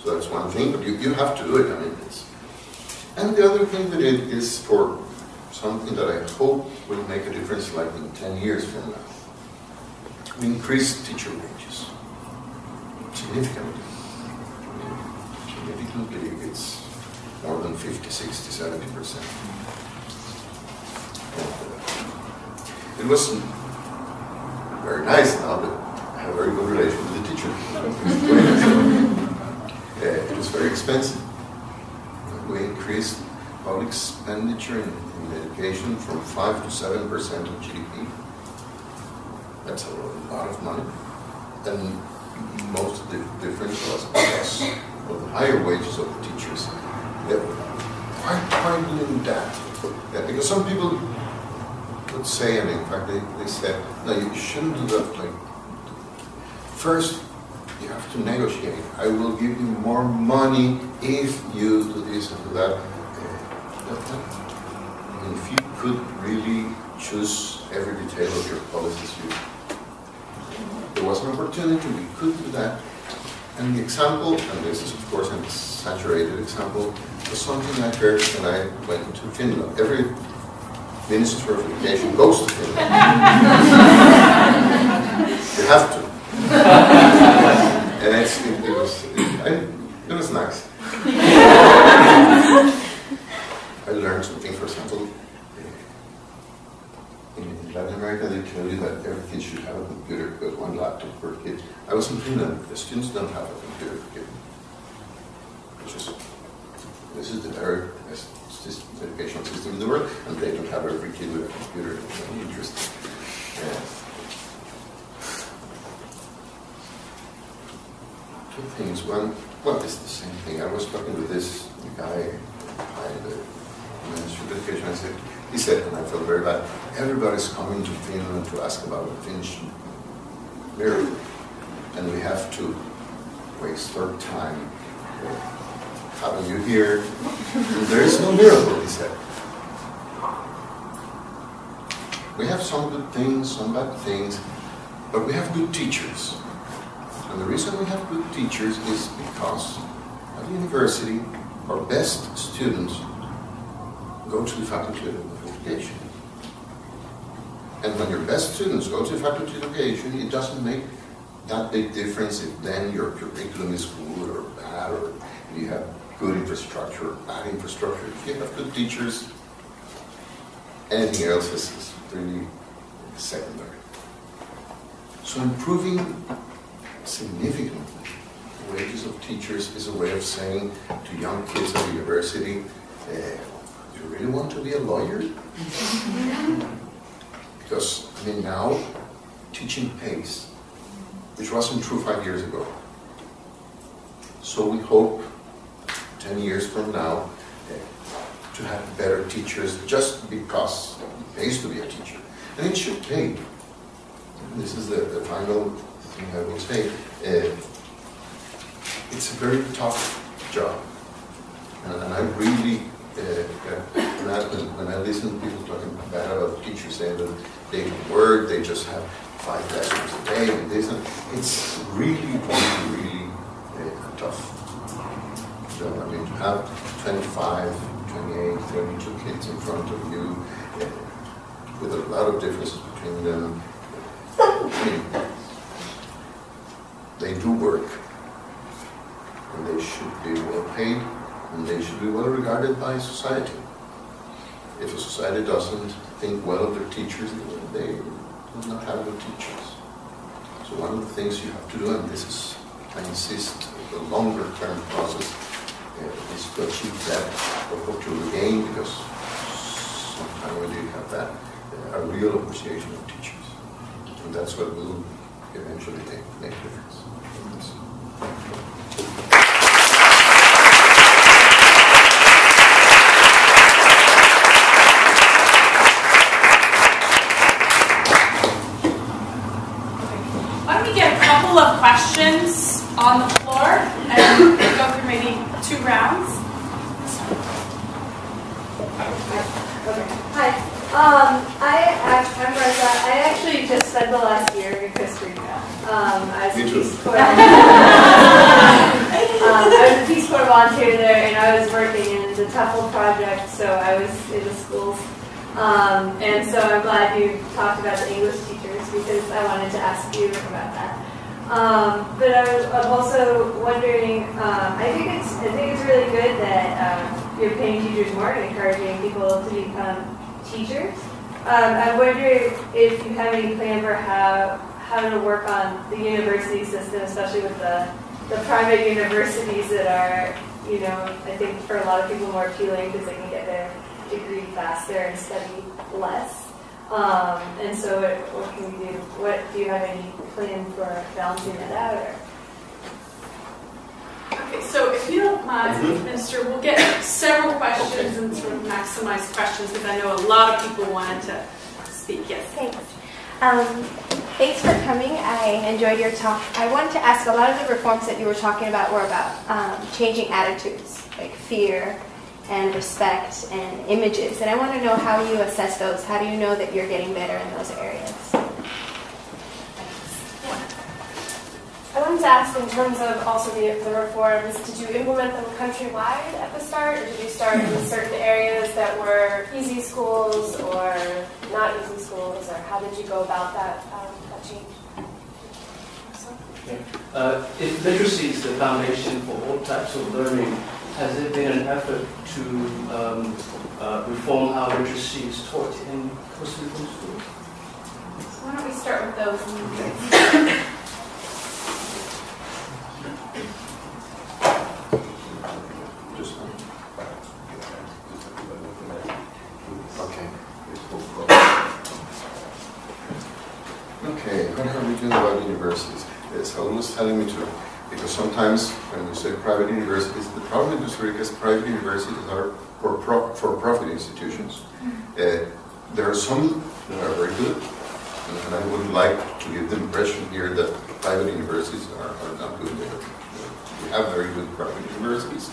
So that's one thing, but you have to do it. I mean, and the other thing that it is for something that I hope will make a difference like in 10 years from now. We increase teacher wages significantly. Significantly, it's more than 50, 60, 70%. It wasn't very nice now, but I have a very good relation with the teacher. It was very expensive. We increased public expenditure in education from 5 to 7% of GDP. That's a lot of money. And most of the difference was because of the higher wages of the teachers. Why doing that? Because some people would say, and in fact they said, no, you shouldn't do that. Like, first, you have to negotiate. I will give you more money if you do this and do that. And if you could really choose every detail of your policies, there was an opportunity, we could do that. And the example, and this is of course an exaggerated example, was something I heard when I went to Finland. Every Minister of Education goes to Finland. You have to. And it was nice. I learned something, for example, in Latin America they tell you that every kid should have a computer, because one laptop per kid. I was in Finland, the students don't have a computer per kid. This is the very best educational system in the world, and they don't have every kid with a computer. It's very interesting. Two things. One, well, it's the same thing. I was talking with this guy behind the Ministry of Education. He said, and I felt very bad, everybody's coming to Finland to ask about the Finnish miracle, and we have to waste our time having you here. There is no miracle, he said. We have some good things, some bad things, but we have good teachers. And the reason we have good teachers is because at the university, our best students go to the Faculty of Education. And when your best students go to the Faculty of Education, it doesn't make that big difference if then your curriculum is good or bad, or you have good infrastructure or bad infrastructure. If you have good teachers, anything else is really secondary. So improving significantly the wages of teachers is a way of saying to young kids at the university, do you really want to be a lawyer? Because, I mean, now teaching pays, which wasn't true 5 years ago. So we hope 10 years from now to have better teachers just because it pays to be a teacher. And it should pay. And this is the final thing I will say. It's a very tough job. And I really, when I listen to people talking bad about teachers saying that they don't work, they just have 5 lessons a day and this, and it's really, really tough. So, I mean, to have 25, 28, 32 kids in front of you with a lot of differences between them, I mean, they do work, and they should be well paid, and they should be well regarded by society. If a society doesn't think well of their teachers, they will not have good teachers. So one of the things you have to do, and this is, I insist, a longer term process, is to achieve that or to regain, because sometimes when you have that, a real appreciation of teachers. And that's what will eventually make a difference. Why don't we get a couple of questions on the floor and go through maybe 2 rounds? Okay. Hi. I'm Rica. I actually just spent the last year in Costa Rica. I was a Peace Corps volunteer there, and I was working in the TEFL project, so I was in the schools. And so I'm glad you talked about the English teachers, because I wanted to ask you about that. But I'm also wondering, I think it's really good that you're paying teachers more and encouraging people to become teachers. I'm wondering if you have any plan for how to work on the university system, especially with the private universities that are, you know, I think for a lot of people more appealing because they can get their degree faster and study less. And so what can we do? Do you have any plan for balancing that out? Or? Okay, so if you don't mind, Minister, we'll get several questions and sort of maximize questions, because I know a lot of people wanted to speak. Yes. Thanks. Thanks for coming. I enjoyed your talk. I wanted to ask, a lot of the reforms that you were talking about were about changing attitudes, like fear and respect and images. And I want to know how you assess those. How do you know that you're getting better in those areas? I wanted to ask, in terms of also the reforms, did you implement them countrywide at the start, or did you start in certain areas that were easy schools or not easy schools, or how did you go about that change? If literacy is the foundation for all types of learning, has there been an effort to reform how literacy is taught in Costa Rican schools? So why don't we start with those? Okay, what are we doing about universities? It's almost telling me to, because sometimes when we say private universities, the problem in Costa Rica is private universities are for-profit institutions. There are some that are very good, and I wouldn't like to give the impression here that private universities are not good. We have very good private universities,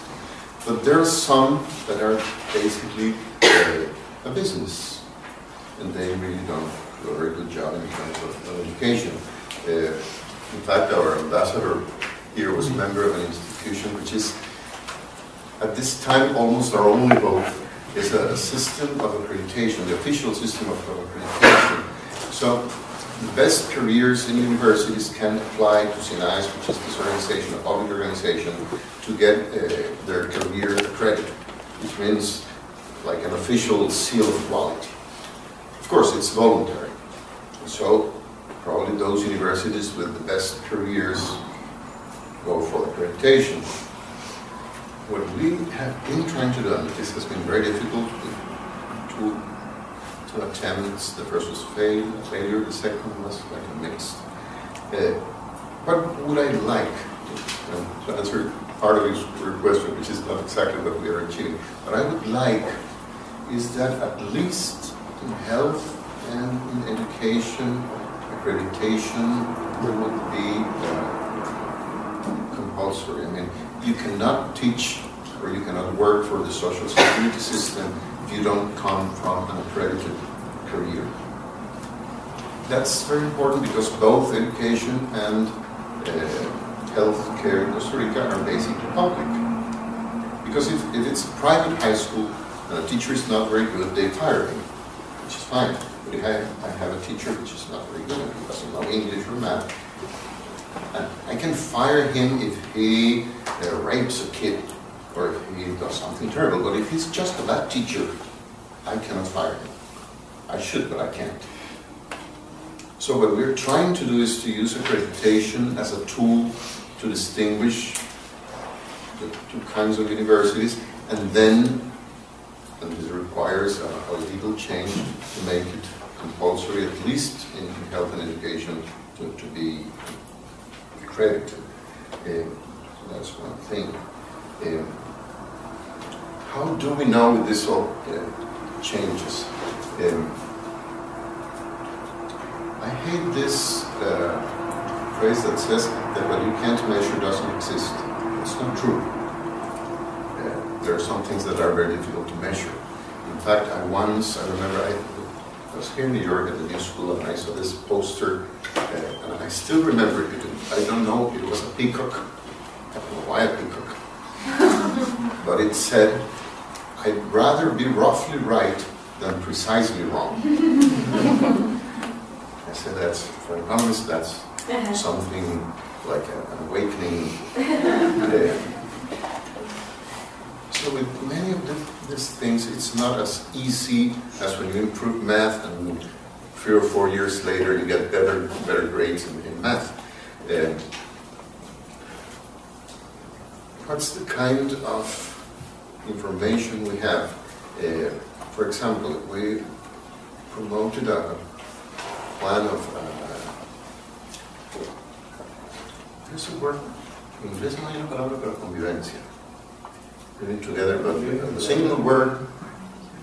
but there are some that are basically a business, and they really don't do a very good job in terms of education. In fact, our ambassador here was a member of an institution which is, at this time, almost our only hope is a system of accreditation, the official system of accreditation. So the best careers in universities can apply to SINAIS, which is this organization, a public organization, to get their career accredited, which means like an official seal of quality. Of course, it's voluntary. So probably those universities with the best careers go for accreditation. What we have been trying to do, and this has been very difficult, to attempts. The first was failure, the second was like a mixed. What would I like, to answer part of your question, which is not exactly what we are achieving, what I would like is that at least in health and in education, accreditation would be compulsory. I mean, you cannot teach or you cannot work for the social security system if you don't come from an accredited career. That's very important because both education and health care in Costa Rica are basically public. Because if it's a private high school and a teacher is not very good, they fire him, which is fine. But if I have a teacher which is not very good, he doesn't know English or math, I can fire him if he rapes a kid or if he does something terrible. But if he's just a bad teacher, I cannot fire him. I should, but I can't. So what we're trying to do is to use accreditation as a tool to distinguish, to kinds of universities, and then, and this requires a legal change to make it compulsory, at least in health and education, to be accredited. That's one thing. How do we know this all changes? I hate this phrase that says that what you can't measure doesn't exist. It's not true. There are some things that are very difficult to measure. In fact, I remember I was here in New York at the New School, and I saw this poster, and I still remember it. I don't know, it was a peacock. I don't know why a peacock. But it said, "I'd rather be roughly right than precisely wrong." I said, that's, for an economist, that's something like an awakening. So with many of these things, it's not as easy as when you improve math and 3 or 4 years later you get better grades in math. What's the kind of information we have? For example, we promoted a plan of there's a word in inglés no hay una palabra para convivencia. Putting together, but the single word,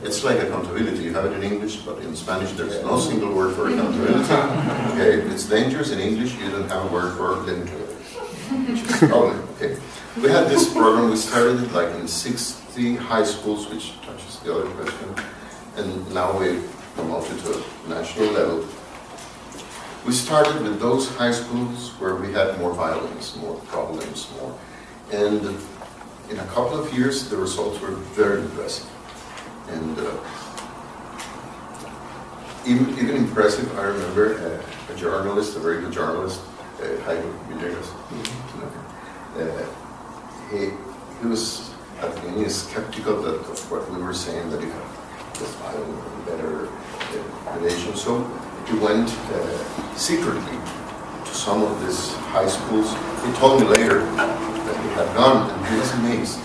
it's like accountability. You have it in English, but in Spanish there's no single word for accountability. Okay, it's dangerous in English. You don't have a word for living together, which is a problem. Okay, we had this program. We started it like in 60 high schools, which touches the other question, and now we promoted to a national level. We started with those high schools where we had more violence, more problems, and in a couple of years the results were very impressive. And even impressive, I remember a journalist, a very good journalist, Jairo Villegas. He was at the beginning skeptical of what we were saying, that you have this violent and better relations. So he went secretly to some of these high schools. He told me later that he had gone, and he was amazed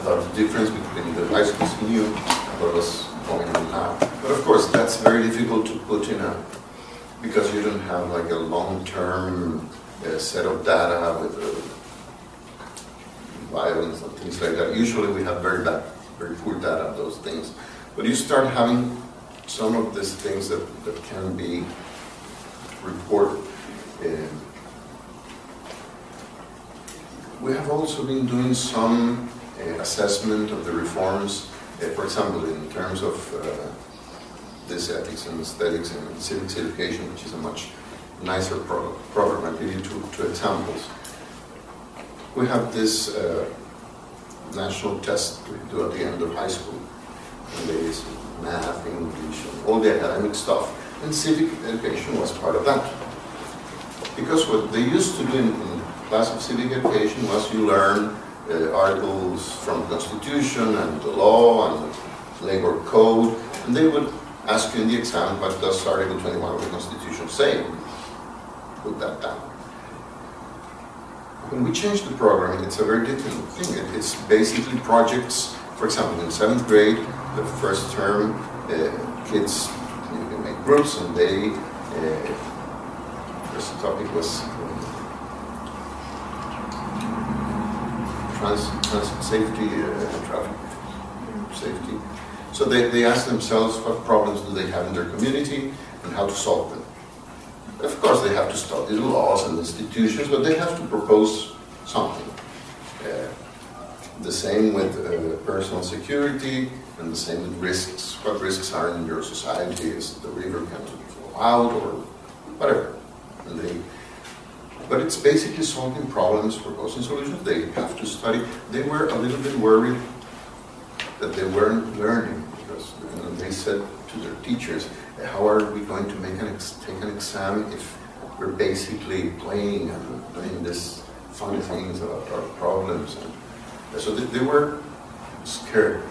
about the difference between the high schools he knew and what was going on now. But of course, that's very difficult to put in because you don't have like a long-term set of data with violence and things like that. Usually we have very poor data of those things. But you start having some of these things that can be reported. We have also been doing some assessment of the reforms, for example, in terms of this ethics and aesthetics and civics education, which is a much nicer program. I'll give you two examples. We have this national test we do at the end of high school. And there is math, English, and all the academic stuff. And civic education was part of that. Because what they used to do in class of civic education was you learn articles from the Constitution and the law and the labor code, and they would ask you in the exam, what does Article 21 of the Constitution say? Put that down. When we changed the program, it's a very different thing. It's basically projects. For example, in 7th grade, the first term, kids make groups, and they, first topic was transit safety, traffic safety. So they ask themselves what problems do they have in their community and how to solve them. Of course, they have to study the laws and institutions, but they have to propose something. The same with personal security, and the same with risks. What risks are in your society? Is the river going to flow out, or whatever? But it's basically solving problems, proposing solutions. They have to study. They were a little bit worried that they weren't learning, because they said to their teachers, how are we going to take an exam if we're basically playing and doing this funny things about our problems? And so they were scared.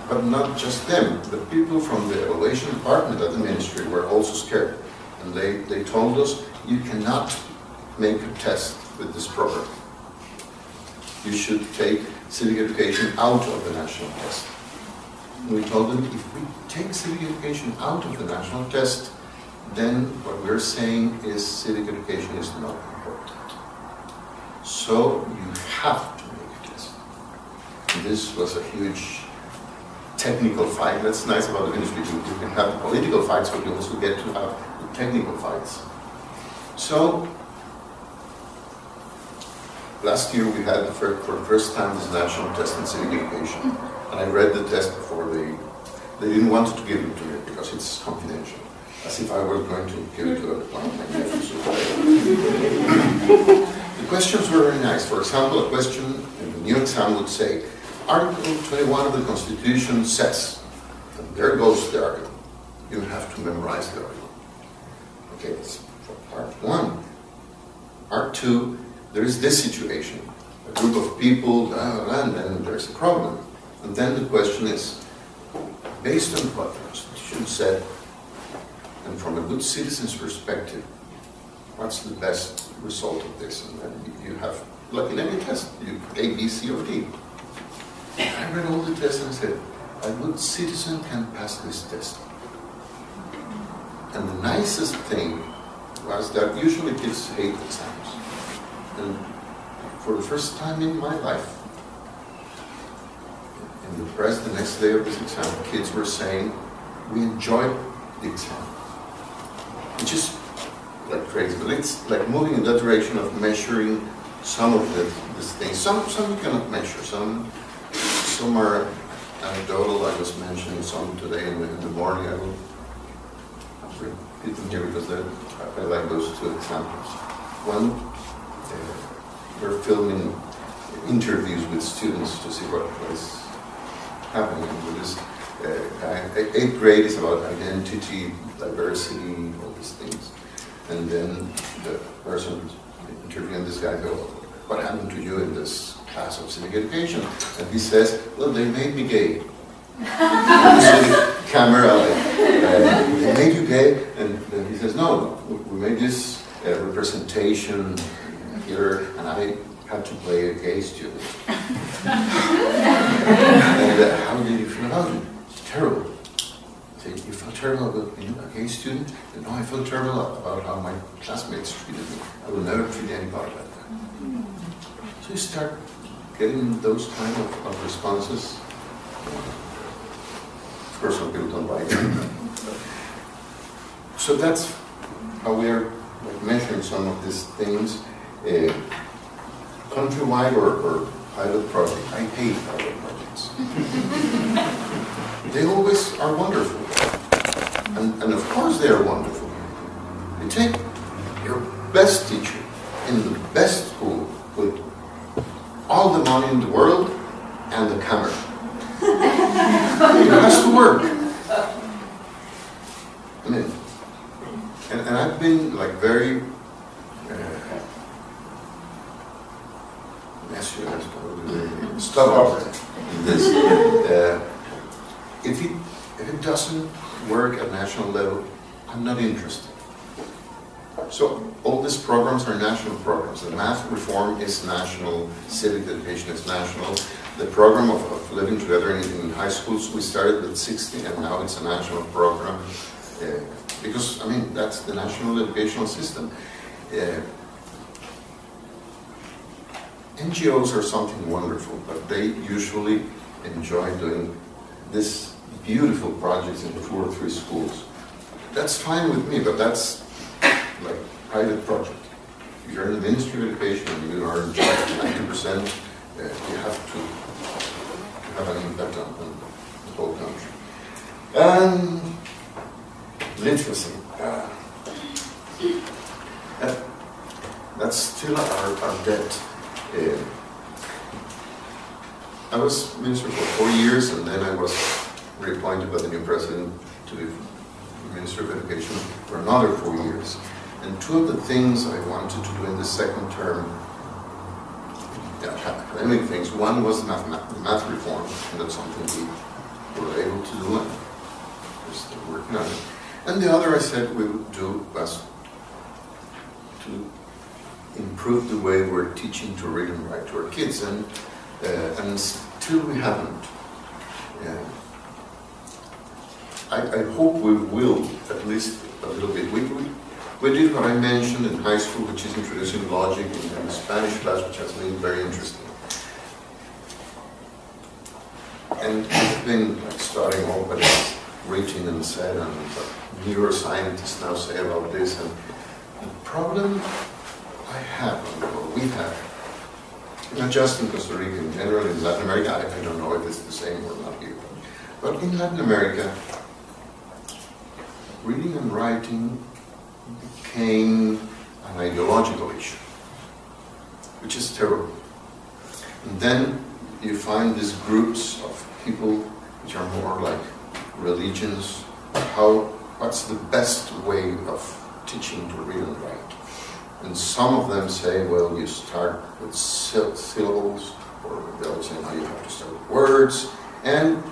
But not just them. The people from the evaluation department at the ministry were also scared. And they told us, you cannot make a test with this program. you should take civic education out of the national test. And we told them, if we take civic education out of the national test, then what we're saying is civic education is not important. So you have to make a test. And this was a huge technical fight. That's nice about the industry. You can have political fights, but you also get to have the technical fights. So last year we had for the first time this national test in civic education. And I read the test before they didn't want to give it to me because it's confidential. As if I was going to give it to one of my nephews. The questions were very nice. For example, a question in the new exam would say, Article 21 of the Constitution says, and there goes the article. You have to memorize the article. Okay, that's for part 1. Part 2, there is this situation. A group of people, and then there's a problem. And then the question is, based on what the Constitution said, and from a good citizen's perspective, what's the best result of this? And then you have, like in any test, you A, B, C, or D. I read all the tests and I said, a good citizen can pass this test. And the nicest thing was that usually kids hate exams. And for the first time in my life, in the press the next day of this exam, kids were saying, we enjoyed the exam. Which is like crazy, but it's like moving in that direction of measuring some of these things. Some you cannot measure, some are anecdotal. I was mentioning some today in the morning. I will repeat them here because I like those two examples. One, we're filming interviews with students to see what is happening with this. 8th grade is about identity, diversity, all these things. And then the person interviewing this guy goes, what happened to you in this class of civic education? And he says, well, they made me gay. The camera, they made you gay? And then he says, no, we made this representation here, and I had to play a gay student. And how did you feel about it? Terrible. So you felt terrible about being a gay student? And no, I felt terrible about how my classmates treated me. I will never treat anybody like that. So you start getting those kind of responses. Of course, some people don't like it. So that's how we are measuring some of these things. Countrywide or pilot project. I hate pilot projects. They always are wonderful. And of course they are wonderful. You take your best teacher in the best school with all the money in the world and the camera. It has to work. I mean, and I've been like very stubborn in this. If it doesn't work at national level, I'm not interested. So all these programs are national programs. The math reform is national, civic education is national. The program of living together in high schools, we started with 60 and now it's a national program. Because, I mean, that's the national educational system. NGOs are something wonderful, but they usually enjoy doing this beautiful projects in 2 or 3 schools. That's fine with me, but that's like private project. If you're in the Ministry of Education and you are in charge of 90%, you have to have an impact on the whole country. Literacy. That's still our debt. I was minister for 4 years, and then I was reappointed by the new president to be Minister of Education for another 4 years. And 2 of the things I wanted to do in the second term, academic things, one was math reform, and that's something we were able to do, and we're still working on it. And the other I said we would do was to improve the way we're teaching to read and write to our kids, and still we haven't. I hope we will, at least a little bit. We did what I mentioned in high school, which is introducing logic in the Spanish class, which has been very interesting. And I've been studying all what is written and said, and what neuroscientists now say about this. And the problem I have, or we have, not just in Costa Rica, in general in Latin America, I don't know if it's the same or not here, but in Latin America, reading and writing became an ideological issue, which is terrible. And then you find these groups of people which are more like religions, what's the best way of teaching to read and write. And some of them say, well, you start with syllables, or the others say, no, you have to start with words. And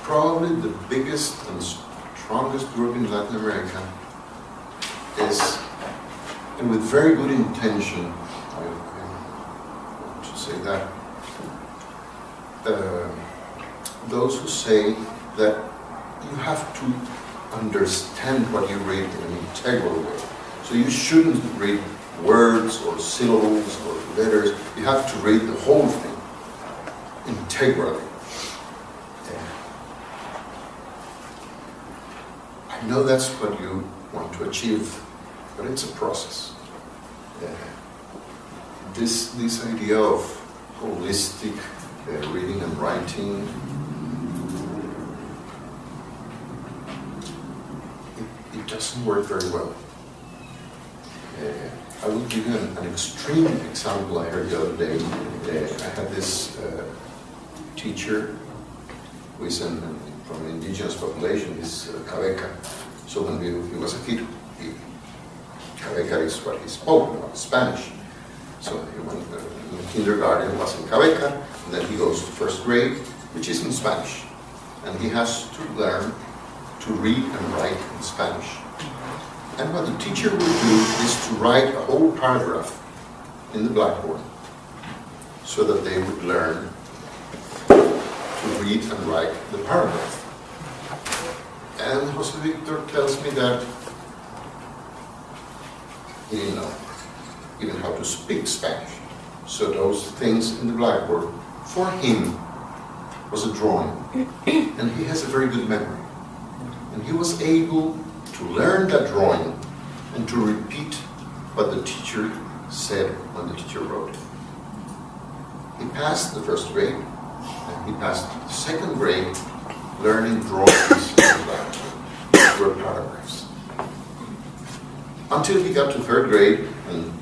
probably the biggest and strongest group in Latin America is, and with very good intention, I want to say that, those who say that you have to understand what you read in an integral way. So you shouldn't read words or syllables or letters. You have to read the whole thing integrally. I know that's what you want to achieve, but it's a process. This idea of holistic reading and writing, it doesn't work very well. I will give you an extreme example I heard the other day. I had this teacher who is from an indigenous population, is Cabeca. So when he was a kid, Cabeca is what he spoke, not Spanish. So he went in kindergarten, was in Cabeca, and then he goes to first grade, which is in Spanish. And he has to learn to read and write in Spanish. And what the teacher would do is to write a whole paragraph in the blackboard so that they would learn to read and write the paragraph. And Jose Victor tells me that he didn't know even how to speak Spanish. So those things in the blackboard, for him, was a drawing. And he has a very good memory. And he was able to learn that drawing and to repeat what the teacher said when the teacher wrote it. He passed the first grade, and he passed the second grade learning drawings and word paragraphs. Until he got to third grade, and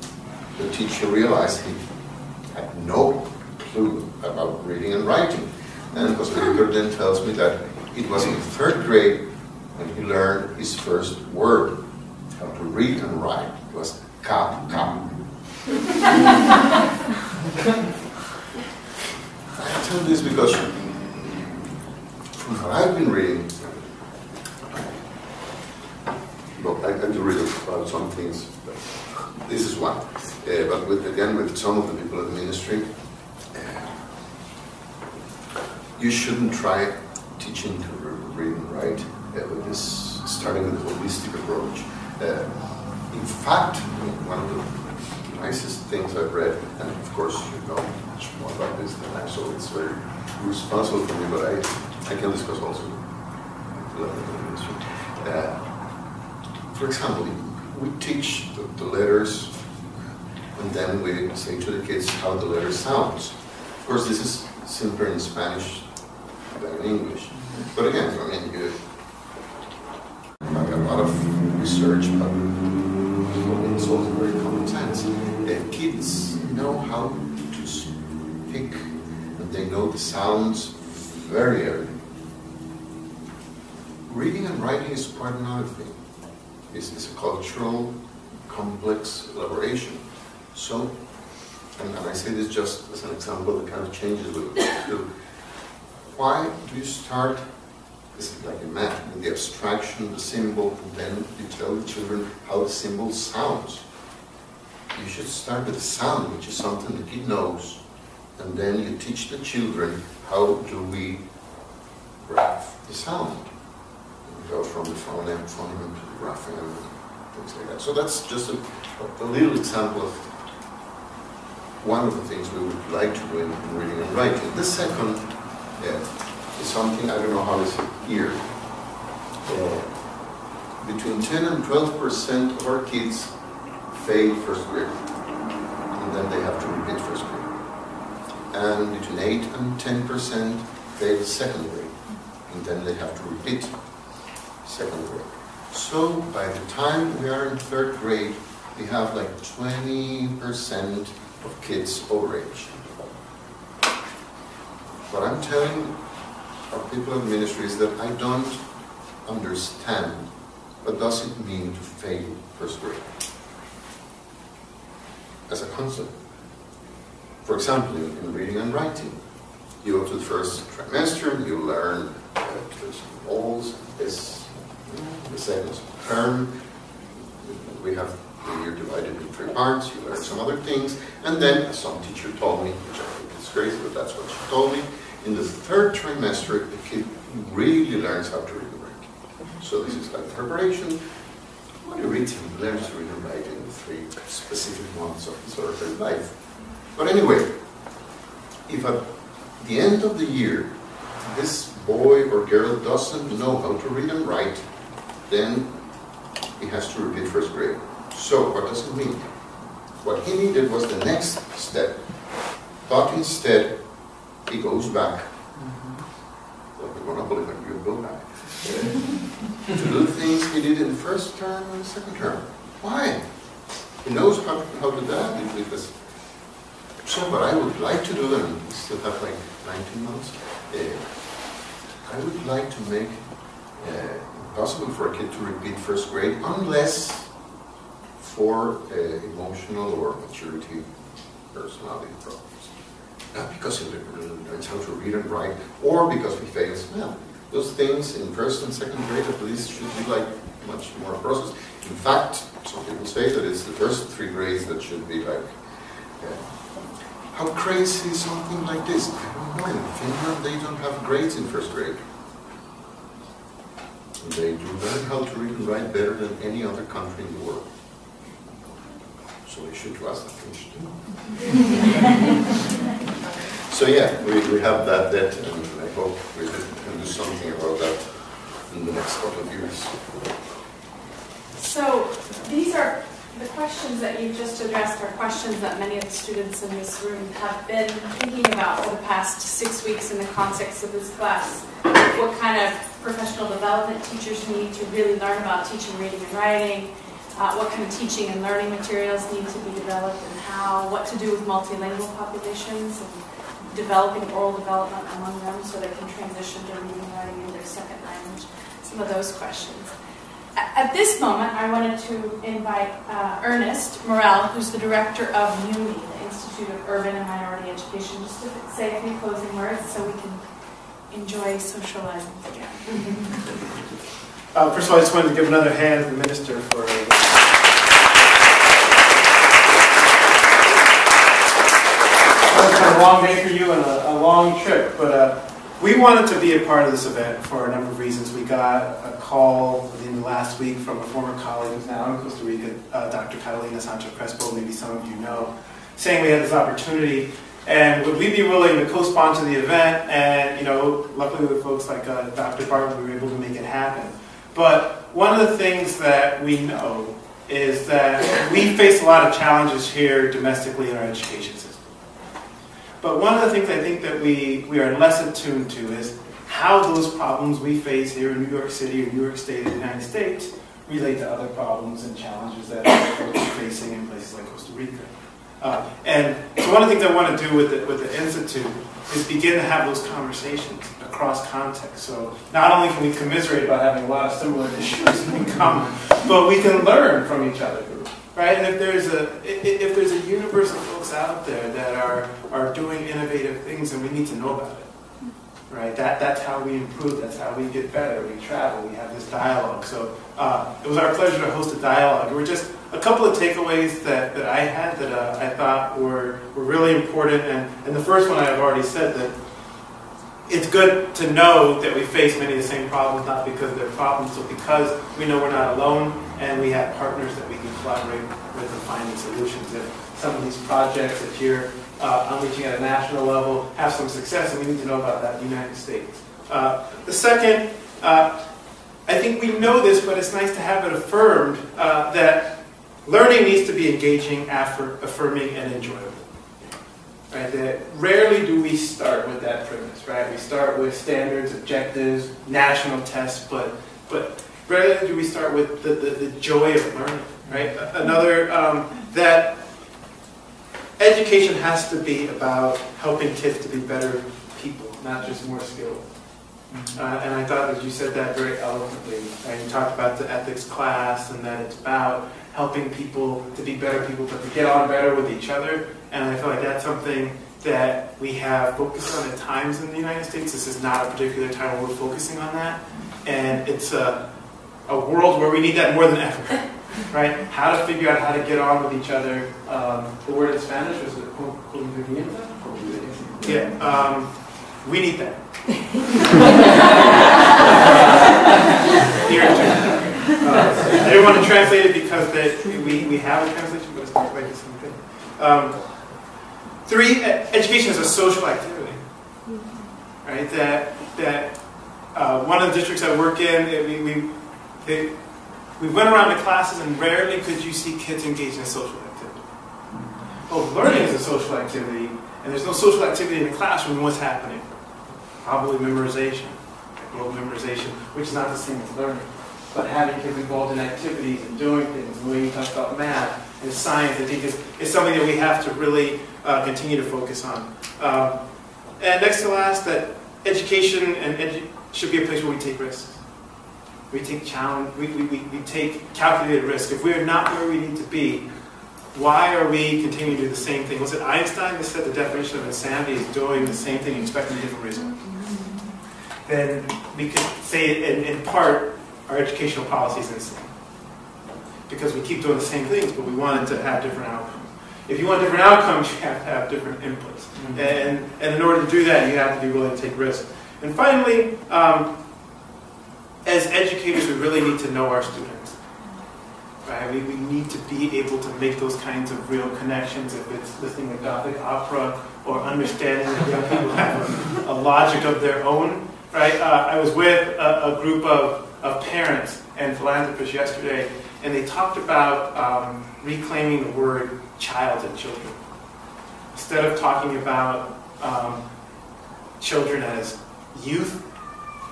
the teacher realized he had no clue about reading and writing. And Jose Victor then tells me that it was in third grade when he learned his first word, how to read and write. It was ka, ka. I tell this because from what I've been reading, well, I do read about some things, but this is one. But with some of the people in the ministry, you shouldn't try teaching to read and write with this, starting with a holistic approach. In fact, one of the nicest things I've read, and of course you know much more about this than I, so it's very responsible for me, but I can discuss also with the ministry. For example, we teach the letters, and then we say to the kids how the letter sounds. Of course, this is simpler in Spanish than in English. But again, I mean, I've got a lot of research, but it's also very common sense. Kids know how to speak, and they know the sounds very early. Reading and writing is quite another thing. It's a cultural, complex elaboration. So, and I say this just as an example of the kind of changes we will do. Why do you start, this is like in math, with the abstraction, the symbol, and then you tell the children how the symbol sounds? you should start with the sound, which is something the kid knows, and then you teach the children how do we graph the sound. You go from the phoneme to the grapheme and things like that. So that's just a little example of one of the things we would like to do in reading and writing. The second is something, I don't know how it's here. Between 10 and 12% of our kids fail first grade, and then they have to repeat first grade. And between 8 and 10% fail second grade, and then they have to repeat second grade. So by the time we are in third grade, we have like 20% of kids over age. What I'm telling our people in ministry is that I don't understand what does it mean to fail first grade as a concept. For example, in reading and writing, you go to the first trimester, you learn there's vowels, the second term, we have the year divided in 3 parts, you learn some other things, and then, as some teacher told me, which I think is crazy, but that's what she told me, in the third trimester, the kid really learns how to read and write. So this is like preparation. When you read him, he learns to read and write in 3 specific months of his or her life. But anyway, if at the end of the year, this boy or girl doesn't know how to read and write, then he has to repeat first grade. So what does it mean? What he needed was the next step, but instead he goes back. Like a monopoly, when you go back to do things he did in the first term and the second term. Why? He knows how to do that because. So what I would like to do, and we still have like 19 months, I would like to make it possible for a kid to repeat first grade unless for emotional or maturity personality problems. Not because he learns how to read and write, or because he fails math. Those things in first and second grade at least should be like much more processed. In fact, some people say that it's the first 3 grades that should be like, how crazy is something like this? I don't know. In Finland, they don't have grades in first grade. They do learn how to read and write better than any other country in the world. So we should trust that things too. So yeah, we have that debt, and I hope we can do something about that in the next couple of years. So these are the questions that you just addressed are questions that many of the students in this room have been thinking about for the past 6 weeks in the context of this class. What kind of professional development teachers need to really learn about teaching reading and writing, what kind of teaching and learning materials need to be developed, and how, what to do with multilingual populations, and developing oral development among them so they can transition to reading and writing in their second language, some of those questions. At this moment, I wanted to invite Ernest Morel, who's the director of UMI, the Institute of Urban and Minority Education, just to say a few closing words so we can enjoy socializing together. First of all, I just wanted to give another hand to the minister for... It's been a long day for you and a long trip, but we wanted to be a part of this event for a number of reasons. We got a call in the last week from a former colleague who's now in Costa Rica, Dr. Catalina Sancho Crespo, maybe some of you know, saying we had this opportunity, and would we be willing to co-sponsor the event? And, you know, luckily with folks like Dr. Barton, we were able to make it happen. But one of the things that we know is that we face a lot of challenges here domestically in our education system. But one of the things I think that we are less attuned to is how those problems we face here in New York City or New York State in the United States relate to other problems and challenges that folks are facing in places like Costa Rica. And so one of the things I want to do with the Institute is begin to have those conversations across context. So not only can we commiserate about having a lot of similar issues in common, but we can learn from each other. Right? And if there's a universe of folks out there that are doing innovative things, then we need to know about it. right? That's how we improve, that's how we get better. We travel, we have this dialogue. So it was our pleasure to host a dialogue. There were just a couple of takeaways that I had that I thought were really important. And the first one I've already said, that it's good to know that we face many of the same problems, not because they're problems, but because we know we're not alone and we have partners that we can collaborate with in finding solutions. That some of these projects that you're unleashing at a national level have some success, and we need to know about that in the United States. The second, I think we know this, but it's nice to have it affirmed that learning needs to be engaging, affirming, and enjoyable. Right? That rarely do we start with that premise, right? We start with standards, objectives, national tests, but rarely do we start with the joy of learning, right? Another, that education has to be about helping kids to be better people, not just more skilled. And I thought that you said that very eloquently. And you talked about the ethics class and that it's about helping people to be better people, but to get on better with each other. And I feel like that's something that we have focused on at times in the United States. This is not a particular time where we're focusing on that. And it's a world where we need that more than ever, right? How to figure out how to get on with each other. The word in Spanish was convivencia? Yeah, we need that. I didn't want to translate it because we have a translation, but it's not quite the same thing. 3, education is a social activity, right? That one of the districts I work in, we went around to classes and rarely could you see kids engaged in a social activity. Well, learning is a social activity, and there's no social activity in the classroom. What's happening? Probably memorization, rote memorization, which is not the same as learning. But having kids involved in activities and doing things, the way you talk about math and science, I think is something that we have to really continue to focus on. And next to last, that education should be a place where we take risks. We take challenge. We take calculated risk. If we're not where we need to be, why are we continuing to do the same thing? Was it Einstein that said the definition of insanity is doing the same thing and expecting a different result? Then we could say in part, our educational policy is insane. Because we keep doing the same things, but we want it to have different outcomes. If you want different outcomes, you have to have different inputs. And in order to do that, you have to be willing to take risks. And finally, as educators, we really need to know our students. Right? We need to be able to make those kinds of real connections, if it's listening to Gothic opera or understanding that young people have a logic of their own. Right? I was with a group of parents and philanthropists yesterday, and they talked about reclaiming the word child and children. Instead of talking about children as youth,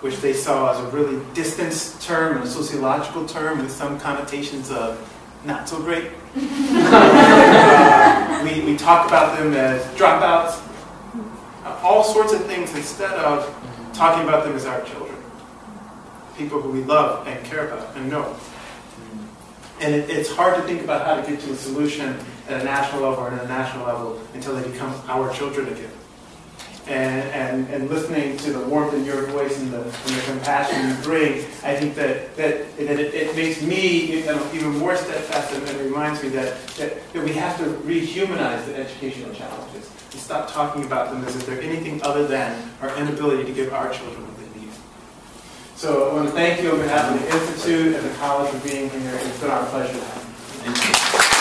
which they saw as a really distant term and a sociological term with some connotations of not so great. We talk about them as dropouts, all sorts of things, instead of talking about them as our children, people who we love and care about and know. And it's hard to think about how to get to a solution at a national level or at a national level until they become our children again. And listening to the warmth in your voice and the compassion you bring, I think that it makes me even more steadfast, and it reminds me that we have to rehumanize the educational challenges and stop talking about them as if they're anything other than our inability to give our children what they need. So I want to thank you on behalf of the Institute and the college for being here. It's been our pleasure to have you. Thank you.